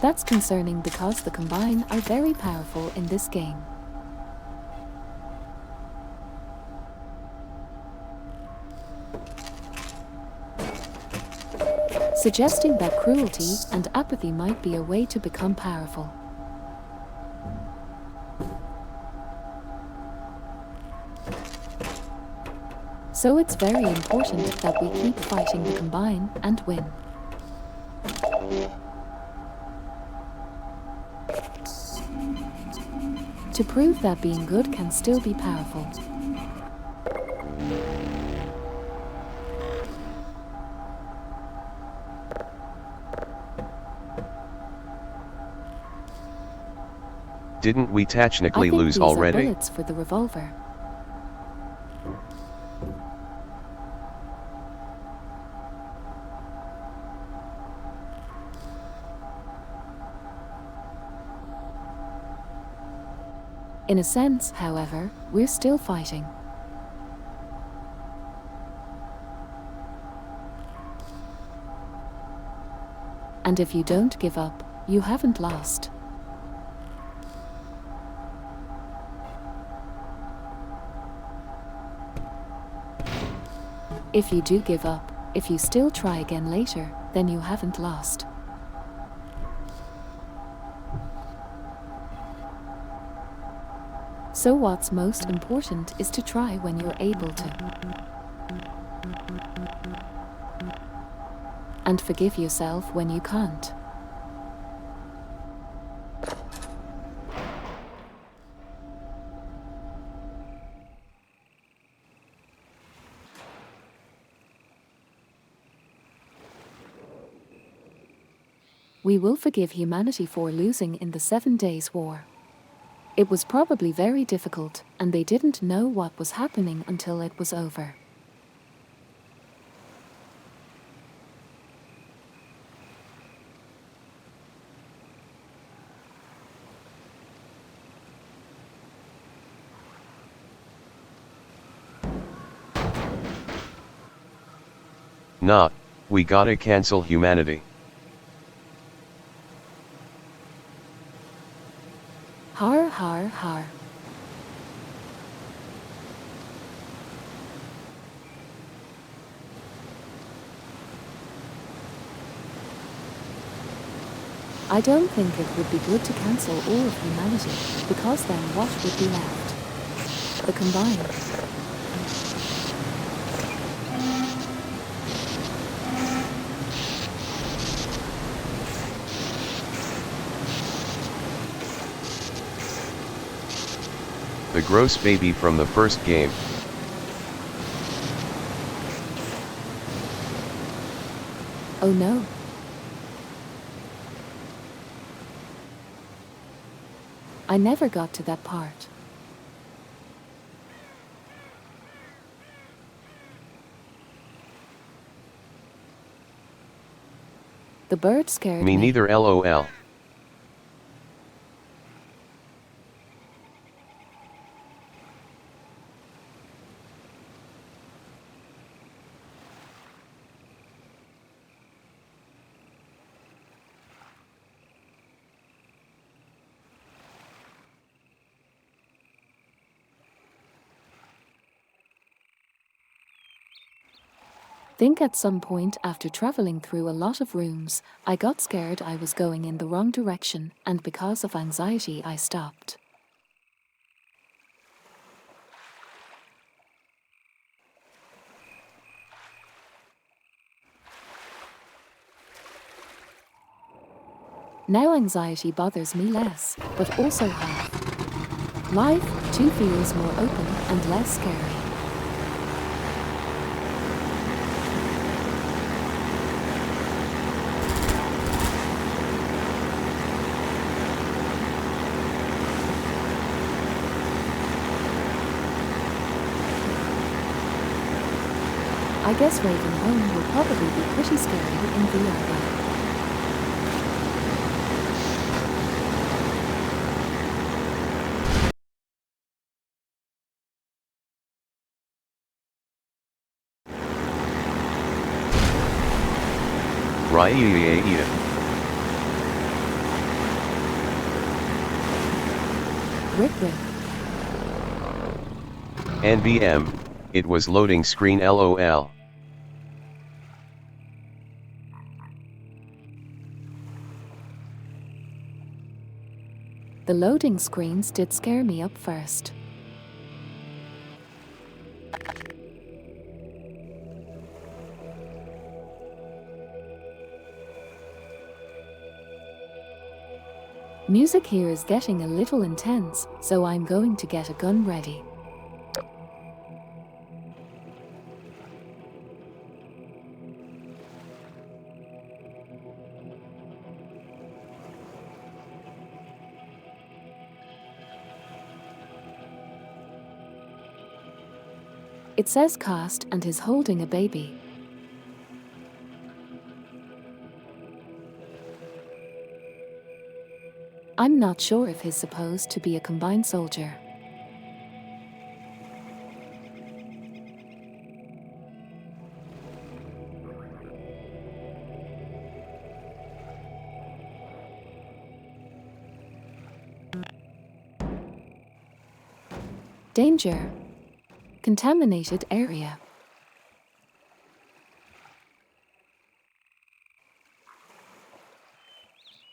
Speaker 1: That's concerning because the Combine are very powerful in this game. Suggesting that cruelty and apathy might be a way to become powerful. So it's very important that we keep fighting the Combine and win. To prove that being good can still be powerful.
Speaker 2: Didn't we technically
Speaker 1: I think
Speaker 2: lose
Speaker 1: these
Speaker 2: already?
Speaker 1: are bullets for the revolver. In a sense, however, we're still fighting. And if you don't give up, you haven't lost. If you do give up, if you still try again later, then you haven't lost. So what's most important is to try when you're able to. And forgive yourself when you can't. We will forgive humanity for losing in the 7 Days War. It was probably very difficult, and they didn't know what was happening until it was over.
Speaker 2: Nah, we gotta cancel humanity.
Speaker 1: Har har har. I don't think it would be good to cancel all of humanity, because then what would be left? The Combine.
Speaker 2: The gross baby from the first game.
Speaker 1: Oh no. I never got to that part. The bird scared me.
Speaker 2: Me neither, lol.
Speaker 1: Think at some point after traveling through a lot of rooms, I got scared I was going in the wrong direction, and because of anxiety I stopped. Now anxiety bothers me less, but also half. Life, too, feels more open and less scary. I guess Raven Home will probably be pretty scary in VR.
Speaker 2: Raiia.
Speaker 1: Rip rip.
Speaker 2: NVM, it was loading screen LOL.
Speaker 1: The loading screens did scare me up first. Music here is getting a little intense, so I'm going to get a gun ready. It says cast and is holding a baby. I'm not sure if he's supposed to be a combined soldier. Danger. Contaminated area.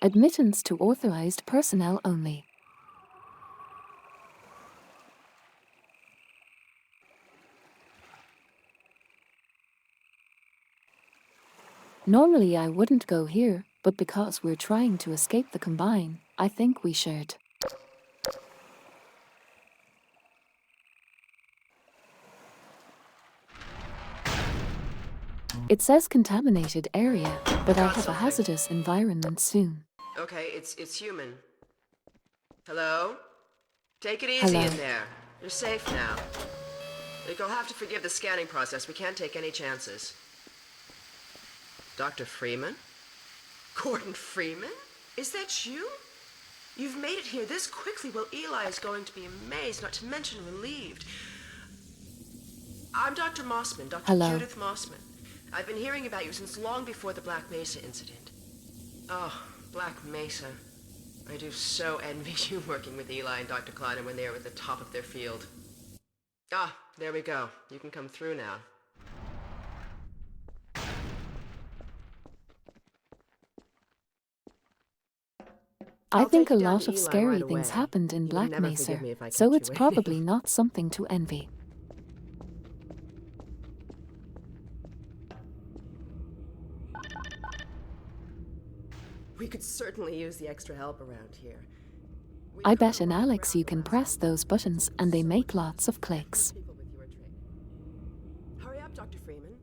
Speaker 1: Admittance to authorized personnel only. Normally I wouldn't go here, but because we're trying to escape the Combine, I think we should. It says contaminated area, but I have a hazardous environment soon.
Speaker 6: Okay, it's human. Hello? Take it easy
Speaker 1: Hello.
Speaker 6: in there. You're safe now. You'll have to forgive the scanning process. We can't take any chances. Dr. Freeman? Gordon Freeman? Is that you? You've made it here this quickly. Well, Eli is going to be amazed, not to mention relieved. I'm Dr. Mossman, Dr.
Speaker 1: Hello.
Speaker 6: Judith Mossman. I've been hearing about you since long before the Black Mesa incident. Oh, Black Mesa. I do so envy you working with Eli and Dr. Kleiner when they were at the top of their field. Ah, there we go. You can come through now.
Speaker 1: I
Speaker 6: I'll
Speaker 1: think
Speaker 6: take
Speaker 1: a
Speaker 6: you down
Speaker 1: lot
Speaker 6: to
Speaker 1: of
Speaker 6: Eli
Speaker 1: scary
Speaker 6: right
Speaker 1: things
Speaker 6: away.
Speaker 1: happened in
Speaker 6: You would
Speaker 1: Black
Speaker 6: never
Speaker 1: Mesa,
Speaker 6: forgive me if I
Speaker 1: so
Speaker 6: kept
Speaker 1: it's
Speaker 6: you waiting.
Speaker 1: probably not something to envy.
Speaker 6: We could certainly use the extra help around here. We've
Speaker 1: I
Speaker 6: covered
Speaker 1: bet
Speaker 6: a
Speaker 1: in
Speaker 6: lot of
Speaker 1: Alex you
Speaker 6: ground
Speaker 1: can
Speaker 6: the last
Speaker 1: press
Speaker 6: time.
Speaker 1: those buttons and they
Speaker 6: So
Speaker 1: make
Speaker 6: much
Speaker 1: lots of clicks.
Speaker 6: people with your training. Hurry up, Dr. Freeman.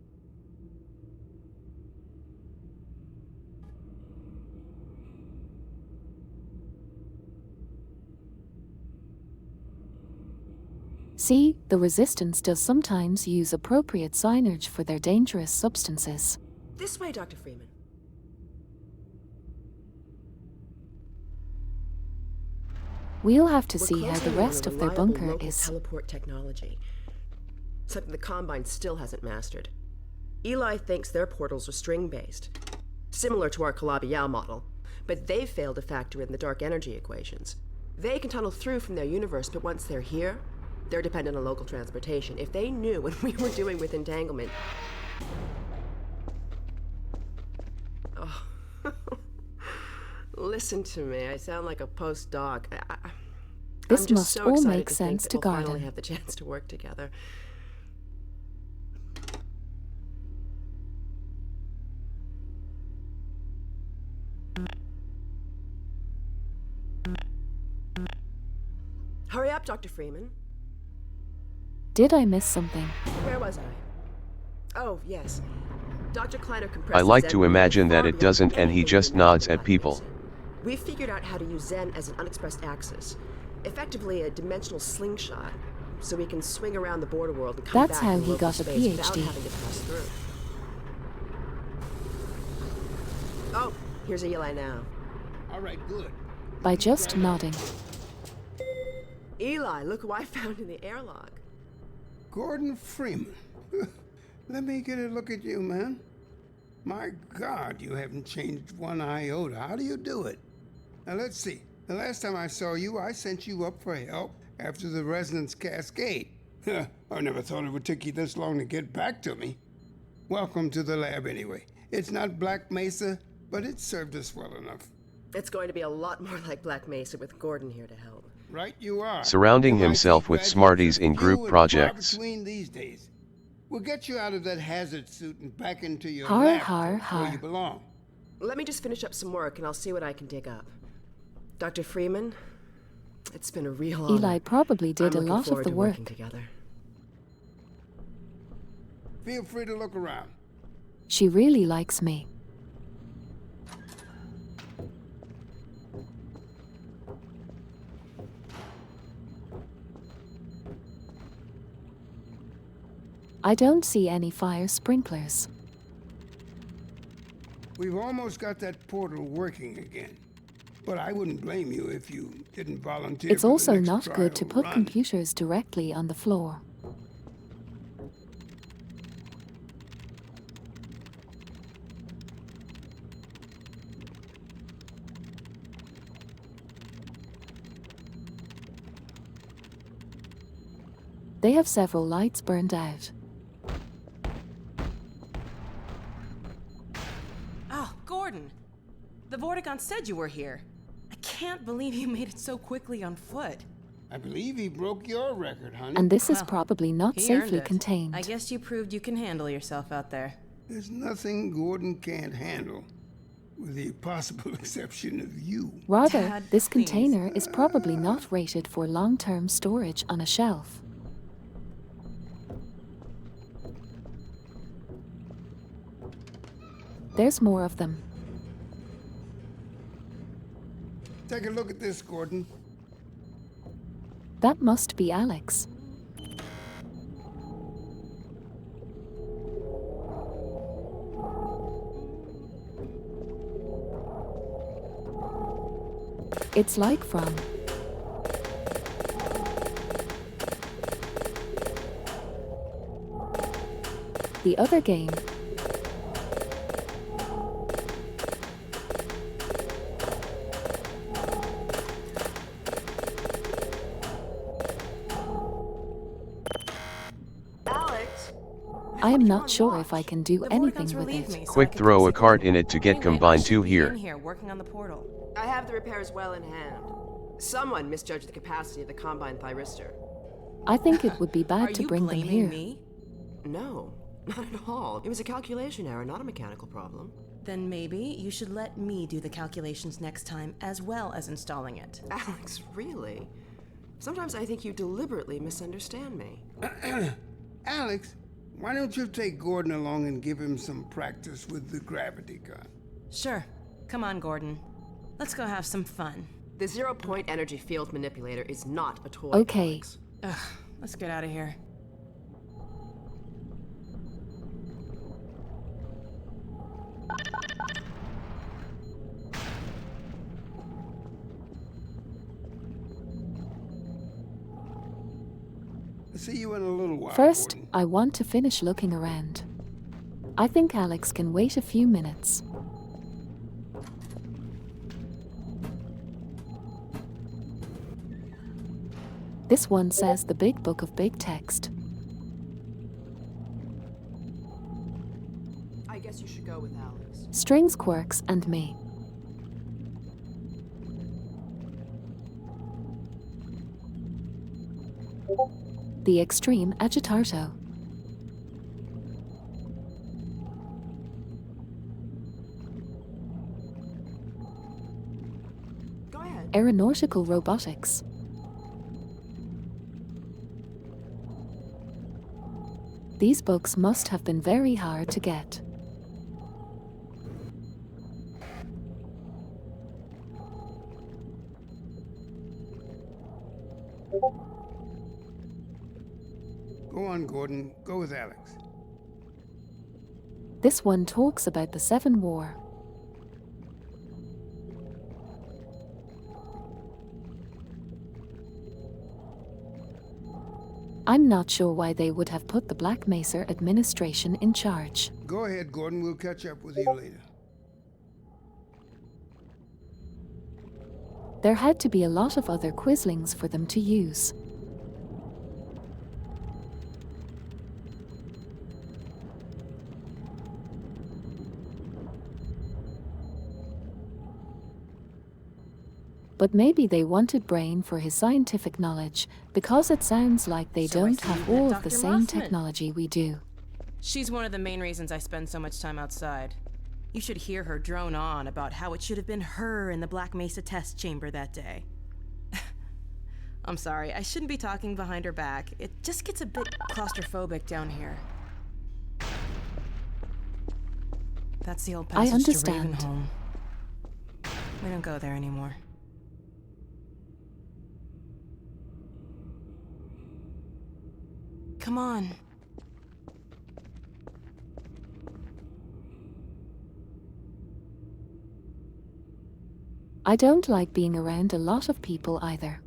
Speaker 1: See, the Resistance does sometimes use appropriate signage for their dangerous substances.
Speaker 6: This way, Dr. Freeman.
Speaker 1: We'll have to
Speaker 6: We're
Speaker 1: see how
Speaker 6: closing
Speaker 1: the
Speaker 6: in on
Speaker 1: rest
Speaker 6: a
Speaker 1: of their
Speaker 6: reliable
Speaker 1: bunker
Speaker 6: local
Speaker 1: is.
Speaker 6: teleport technology. Something the Combine still hasn't mastered. Eli thinks their portals are string-based, similar to our Calabi-Yau model, but they've failed to factor in the dark energy equations. They can tunnel through from their universe, but once they're here, they're dependent on local transportation. If they knew what we were doing with entanglement... Oh. Listen to me. I sound like a postdoc.
Speaker 1: This
Speaker 6: I'm just
Speaker 1: must
Speaker 6: so
Speaker 1: all
Speaker 6: excited
Speaker 1: make
Speaker 6: to think
Speaker 1: sense
Speaker 6: that
Speaker 1: to
Speaker 6: we'll finally
Speaker 1: Garden.
Speaker 6: have the chance to work together. Hurry up, Dr. Freeman.
Speaker 1: Did I miss something?
Speaker 6: Where was I? Oh, yes. Dr. Kleiner compresses
Speaker 2: I like
Speaker 6: Zen
Speaker 2: to imagine
Speaker 6: far
Speaker 2: that it
Speaker 6: beyond
Speaker 2: doesn't and he
Speaker 6: anything
Speaker 2: just
Speaker 6: we know
Speaker 2: nods
Speaker 6: about
Speaker 2: at people.
Speaker 6: Mesa. We've figured out how to use Zen as an unexpressed axis. Effectively a dimensional slingshot. so we can swing around the border world and come
Speaker 1: That's
Speaker 6: back
Speaker 1: how
Speaker 6: in
Speaker 1: he
Speaker 6: local
Speaker 1: got a
Speaker 6: space without
Speaker 1: PhD.
Speaker 6: having to pass through. Oh, here's Eli now.
Speaker 5: All right, good.
Speaker 1: By just nodding.
Speaker 6: Eli, look who I found in the airlock.
Speaker 7: Gordon Freeman. Let me get a look at you, man. My God, you haven't changed one iota. How do you do it? Now, let's see. The last time I saw you, I sent you up for help after the resonance cascade. I never thought it would take you this long to get back to me. Welcome to the lab, anyway. It's not Black Mesa, but it served us well enough.
Speaker 6: It's going to be a lot more like Black Mesa with Gordon here to help.
Speaker 7: Right you are.
Speaker 2: Surrounding
Speaker 7: MIT
Speaker 2: himself with
Speaker 7: graduates
Speaker 2: smarties
Speaker 7: are
Speaker 2: in group
Speaker 7: few and
Speaker 2: projects.
Speaker 7: far between these days. We'll get you out of that hazard suit and back into your
Speaker 1: Har,
Speaker 7: lab
Speaker 1: har,
Speaker 7: where
Speaker 1: har.
Speaker 7: you belong.
Speaker 6: Let me just finish up some work and I'll see what I can dig up. Dr. Freeman, it's been a real honor.
Speaker 1: Eli probably did
Speaker 6: I'm
Speaker 1: a
Speaker 6: looking
Speaker 1: lot of
Speaker 6: forward
Speaker 1: the
Speaker 6: to
Speaker 1: work.
Speaker 6: working together.
Speaker 7: Feel free to look around.
Speaker 1: She really likes me. I don't see any fire sprinklers.
Speaker 7: We've almost got that portal working again. But I wouldn't blame you if you didn't volunteer.
Speaker 1: It's
Speaker 7: for the
Speaker 1: also
Speaker 7: next
Speaker 1: not good to
Speaker 7: trial
Speaker 1: put
Speaker 7: run.
Speaker 1: computers directly on the floor. They have several lights burned out.
Speaker 8: Oh, Gordon! The Vortigaunt said you were here. I can't believe you made it so quickly on foot.
Speaker 7: I believe he broke your record, honey.
Speaker 1: And this is
Speaker 8: Well,
Speaker 1: probably not
Speaker 8: He earned
Speaker 1: safely
Speaker 8: it.
Speaker 1: contained.
Speaker 8: I guess you proved you can handle yourself out there.
Speaker 7: There's nothing Gordon can't handle, with the possible exception of you.
Speaker 1: Rather,
Speaker 8: Dad,
Speaker 1: this
Speaker 8: please.
Speaker 1: container is probably not rated for long-term storage on a shelf. There's more of them.
Speaker 7: Take a look at this, Gordon.
Speaker 1: That must be Alex. It's like from the other game.
Speaker 6: Alex!
Speaker 1: I am not sure if I can do
Speaker 8: The
Speaker 1: anything
Speaker 8: Vortigaunts
Speaker 1: with
Speaker 8: relieved
Speaker 1: it.
Speaker 8: me, so I
Speaker 2: Quick
Speaker 8: can
Speaker 2: throw
Speaker 8: fix
Speaker 2: a
Speaker 8: it
Speaker 2: cart
Speaker 8: later.
Speaker 2: in it to get
Speaker 8: Anyway,
Speaker 2: combined
Speaker 8: I should
Speaker 2: 2
Speaker 8: be
Speaker 2: here.
Speaker 8: in here working on the portal.
Speaker 6: I have the repairs well in hand. Someone misjudged the capacity of the Combine thyristor.
Speaker 1: I think it would be
Speaker 8: Are
Speaker 1: bad to
Speaker 8: you
Speaker 1: bring them
Speaker 8: blaming
Speaker 1: here.
Speaker 8: me?
Speaker 6: No, not at all. It was a calculation error, not a mechanical problem.
Speaker 8: Then maybe you should let me do the calculations next time as well as installing it.
Speaker 6: Alex, really? Sometimes I think you deliberately misunderstand me.
Speaker 7: Alex, why don't you take Gordon along and give him some practice with the gravity gun?
Speaker 8: Sure. Come on, Gordon. Let's go have some fun.
Speaker 6: The zero-point energy field manipulator is not a toy.
Speaker 1: Okay.
Speaker 6: Alex.
Speaker 8: Ugh, let's get out of here.
Speaker 7: See you in a little while.
Speaker 1: First,
Speaker 7: Gordon.
Speaker 1: I want to finish looking around. I think Alex can wait a few minutes. This one says the Big Book of Big Text.
Speaker 6: I guess you should go with Alex.
Speaker 1: Strings, quirks, and me. The Extreme Agitato.
Speaker 6: Go ahead.
Speaker 1: Aeronautical Robotics. These books must have been very hard to get.
Speaker 7: Go on, Gordon. Go with Alex.
Speaker 1: This one talks about the Seven War. I'm not sure why they would have put the Black Mesa administration in charge.
Speaker 7: Go ahead, Gordon. We'll catch up with you later.
Speaker 1: There had to be a lot of other Quislings for them to use. But maybe they wanted Brain for his scientific knowledge, because it sounds like they
Speaker 8: So I
Speaker 1: don't
Speaker 8: see
Speaker 1: have
Speaker 8: you've met
Speaker 1: all of the
Speaker 8: Dr.
Speaker 1: same
Speaker 8: Mossman.
Speaker 1: technology we do.
Speaker 8: She's one of the main reasons I spend so much time outside. You should hear her drone on about how it should have been her in the Black Mesa test chamber that day. I'm sorry, I shouldn't be talking behind her back. It just gets a bit claustrophobic down here. That's the old
Speaker 1: I
Speaker 8: passage
Speaker 1: understand.
Speaker 8: to Ravenholm. We don't go there anymore. Come on.
Speaker 1: I don't like being around a lot of people either.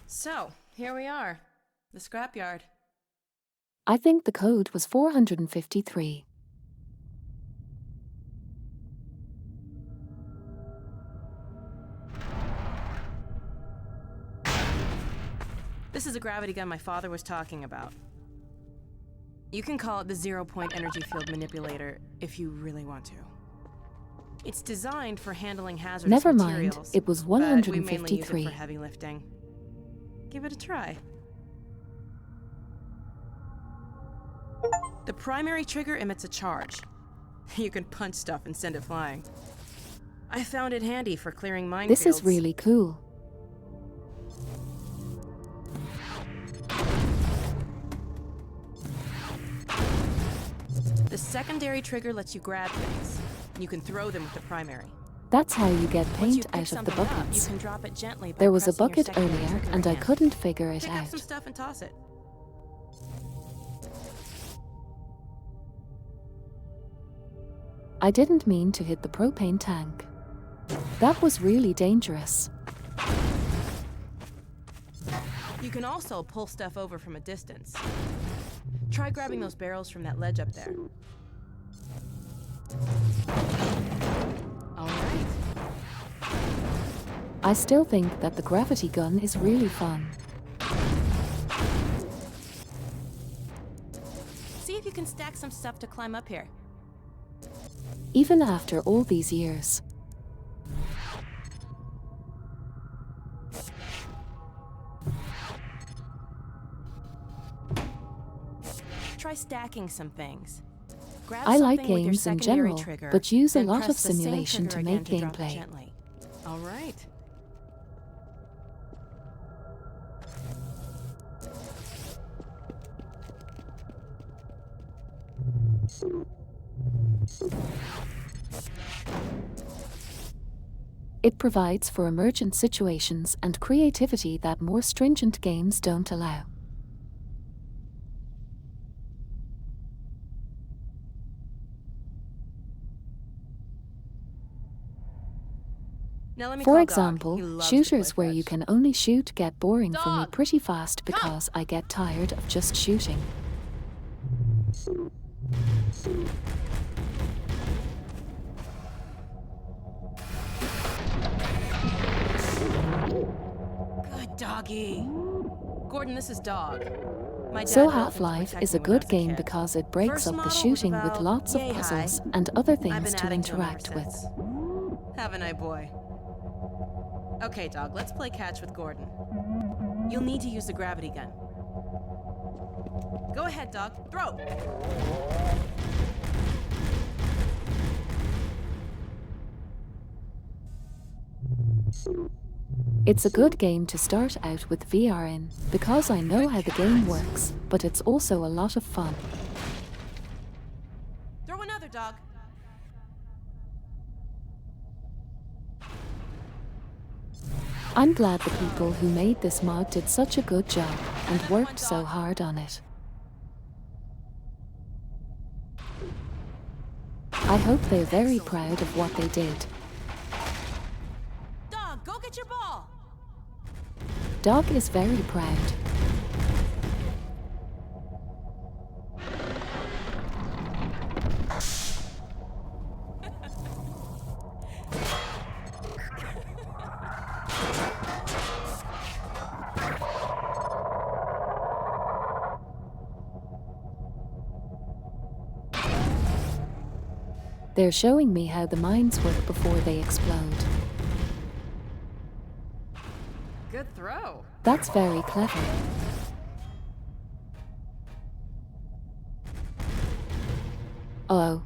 Speaker 8: So, here we are. The scrapyard.
Speaker 1: I think the code was 453.
Speaker 8: This is a gravity gun my father was talking about. You can call it the zero-point energy field manipulator if you really want to. It's designed for handling hazardous
Speaker 1: Never mind,
Speaker 8: materials.
Speaker 1: it was
Speaker 8: but we mainly use
Speaker 1: 153.
Speaker 8: it for heavy lifting. Give it a try. The primary trigger emits a charge. You can punch stuff and send it flying. I found it handy for clearing minefields.
Speaker 1: This is really cool.
Speaker 8: The secondary trigger lets you grab things. You can throw them with the primary.
Speaker 1: That's how you get
Speaker 8: Once you
Speaker 1: paint
Speaker 8: pick
Speaker 1: out of the
Speaker 8: something up, you
Speaker 1: buckets.
Speaker 8: can drop it gently by
Speaker 1: There was a
Speaker 8: pressing your
Speaker 1: bucket
Speaker 8: secondary
Speaker 1: earlier
Speaker 8: trigger
Speaker 1: and I
Speaker 8: again.
Speaker 1: couldn't figure it
Speaker 8: Pick up some
Speaker 1: out.
Speaker 8: stuff and toss it.
Speaker 1: I didn't mean to hit the propane tank. That was really dangerous.
Speaker 8: You can also pull stuff over from a distance. Try grabbing those barrels from that ledge up there. All right.
Speaker 1: I still think that the gravity gun is really fun.
Speaker 8: See if you can stack some stuff to climb up here.
Speaker 1: Even after all these years.
Speaker 8: Try stacking some things. Grab
Speaker 1: I like
Speaker 8: something with your
Speaker 1: games in
Speaker 8: secondary
Speaker 1: general,
Speaker 8: trigger,
Speaker 1: but use a
Speaker 8: then
Speaker 1: lot
Speaker 8: press
Speaker 1: of
Speaker 8: the same
Speaker 1: simulation
Speaker 8: trigger
Speaker 1: to
Speaker 8: again
Speaker 1: make
Speaker 8: drop it
Speaker 1: gameplay.
Speaker 8: gently. All right.
Speaker 1: It provides for emergent situations and creativity that more stringent games don't allow.
Speaker 8: Now let me
Speaker 1: For
Speaker 8: call
Speaker 1: example,
Speaker 8: Dog. He loves to
Speaker 1: shooters
Speaker 8: play
Speaker 1: where you
Speaker 8: fetch.
Speaker 1: can only shoot get boring for me
Speaker 8: Dog,
Speaker 1: pretty fast
Speaker 8: come.
Speaker 1: because I get tired of just shooting.
Speaker 8: Good doggy. Gordon, this is Dog. My dad
Speaker 1: So
Speaker 8: built him to
Speaker 1: Half-Life
Speaker 8: protect
Speaker 1: is a
Speaker 8: me when I
Speaker 1: good
Speaker 8: was
Speaker 1: game
Speaker 8: kid.
Speaker 1: because it breaks
Speaker 8: First
Speaker 1: up the
Speaker 8: model was
Speaker 1: shooting with
Speaker 8: about
Speaker 1: lots of
Speaker 8: yay
Speaker 1: puzzles
Speaker 8: high.
Speaker 1: and other
Speaker 8: I've
Speaker 1: things
Speaker 8: been
Speaker 1: to
Speaker 8: adding to 'em ever
Speaker 1: interact with.
Speaker 8: since. Haven't I, boy? Okay, Dog, let's play catch with Gordon. You'll need to use the gravity gun. Go ahead, Dog. Throw!
Speaker 1: It's a good game to start out with VR in, because I know how the game works, but it's also a lot of fun.
Speaker 8: Throw another, dog.
Speaker 1: I'm glad the people who made this mod did such a good job and worked so hard on it. I hope they're very proud of what they did.
Speaker 8: Dog, go get your ball.
Speaker 1: Dog is very proud. They're showing me how the mines work before they explode.
Speaker 3: Good throw.
Speaker 1: That's very clever. Oh.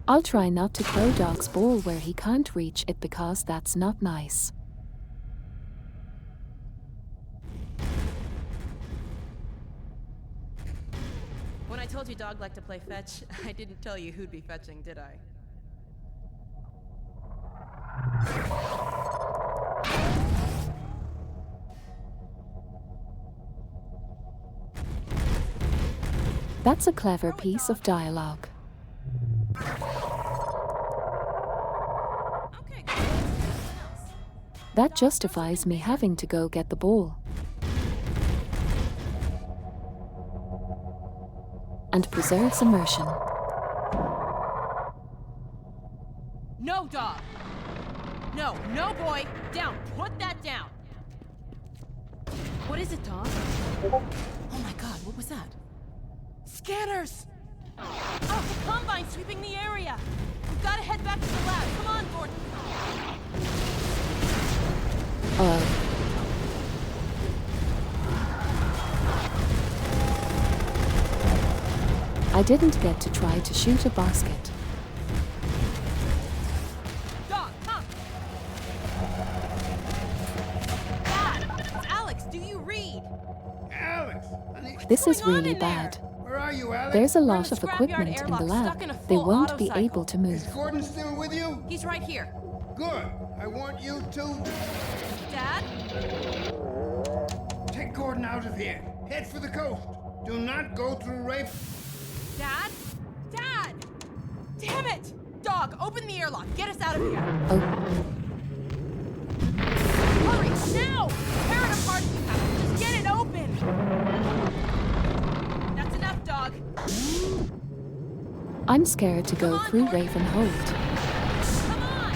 Speaker 1: I'll try not to throw Dog's ball where he can't reach it because that's not nice.
Speaker 8: When I told you Dog liked to play fetch, I didn't tell you who'd be fetching, did I?
Speaker 1: That's a clever piece of dialogue.
Speaker 8: Okay.
Speaker 1: That justifies me having to go get the ball. And preserves immersion.
Speaker 8: No, Dog. No, no, boy. Down. Put that down. What is it, Dog? Oh my God, what was that? Scanners! Oh, the Combine sweeping the area! We've got to head back to the lab. Come on, Gordon!
Speaker 1: I didn't get to try to shoot a basket.
Speaker 8: Dog, come! Dad! It's Alex, do you read?
Speaker 7: Alex! Honey,
Speaker 1: This is
Speaker 8: going on
Speaker 1: really
Speaker 8: in there?
Speaker 1: bad.
Speaker 7: where are you, Alex?
Speaker 1: There's a
Speaker 8: We're in
Speaker 1: lot
Speaker 8: a
Speaker 1: of
Speaker 8: scrapyard
Speaker 1: equipment in the
Speaker 8: airlock stuck in a
Speaker 1: lab. They
Speaker 8: full
Speaker 1: won't be
Speaker 8: autocycle.
Speaker 1: able to
Speaker 7: Is
Speaker 1: move.
Speaker 7: Gordon still with you?
Speaker 8: He's right here.
Speaker 7: Good. I want you to
Speaker 8: Dad?
Speaker 7: take Gordon out of here. Head for the coast. Do not go through Rafe.
Speaker 8: Dad? Dad! Damn it! Dog, open the airlock. Get us out of here.
Speaker 1: Oh,
Speaker 8: Hurry, now! Tear it apart if you have to. Just get it open! That's enough, Dog.
Speaker 1: I'm scared to go
Speaker 8: Come on,
Speaker 1: through
Speaker 8: Gordon.
Speaker 1: Ravenhold.
Speaker 8: Come on!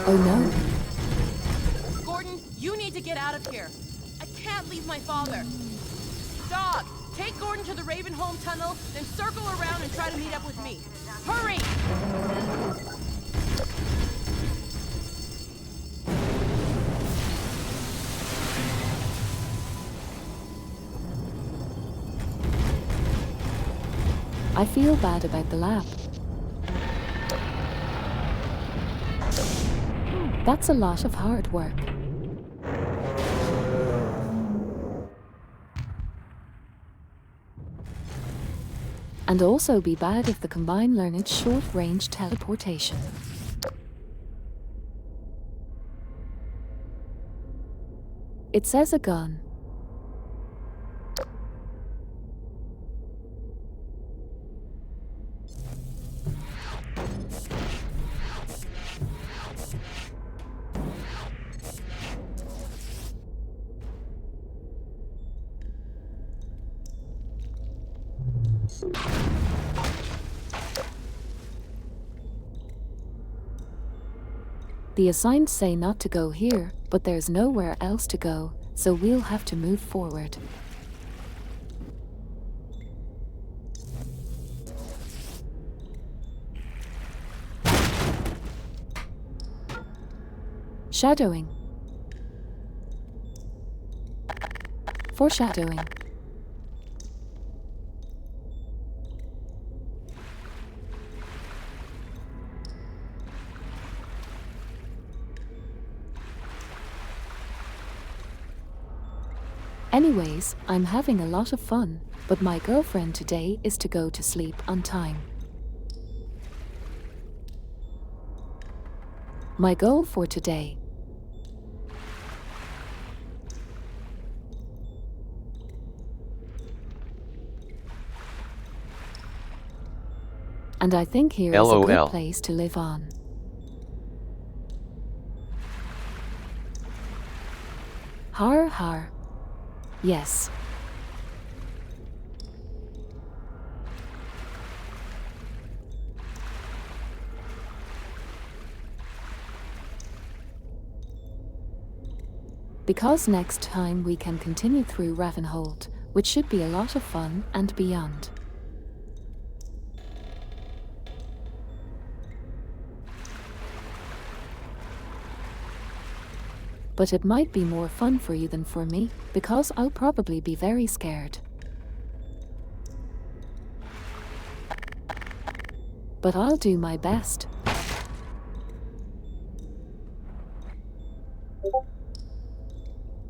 Speaker 1: Oh no.
Speaker 8: Gordon, you need to get out of here. I can't leave my father. Dog, take Gordon to the Ravenholm tunnel, then circle around and try to meet up with me. Hurry!
Speaker 1: I feel bad about the lab. That's a lot of hard work. And also be bad if the Combine learned short-range teleportation. It says a gun. The assigned say not to go here, but there's nowhere else to go, so we'll have to move forward. Shadowing. Foreshadowing. Anyways, I'm having a lot of fun, but my girlfriend today is to go to sleep on time. My goal for today. And I think here is a
Speaker 2: LOL.
Speaker 1: good place to live on. Har har. Yes. Because next time we can continue through Ravenhold, which should be a lot of fun and beyond. But it might be more fun for you than for me, because I'll probably be very scared. But I'll do my best.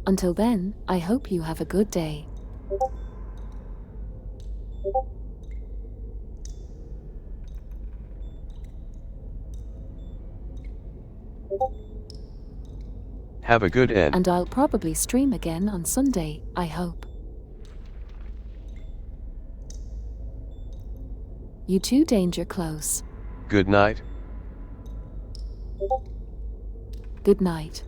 Speaker 1: Until then, I hope you have a good day.
Speaker 2: Have a good end.
Speaker 1: And I'll probably stream again on Sunday, I hope. You too, Danger Close.
Speaker 2: Good night.
Speaker 1: Good night.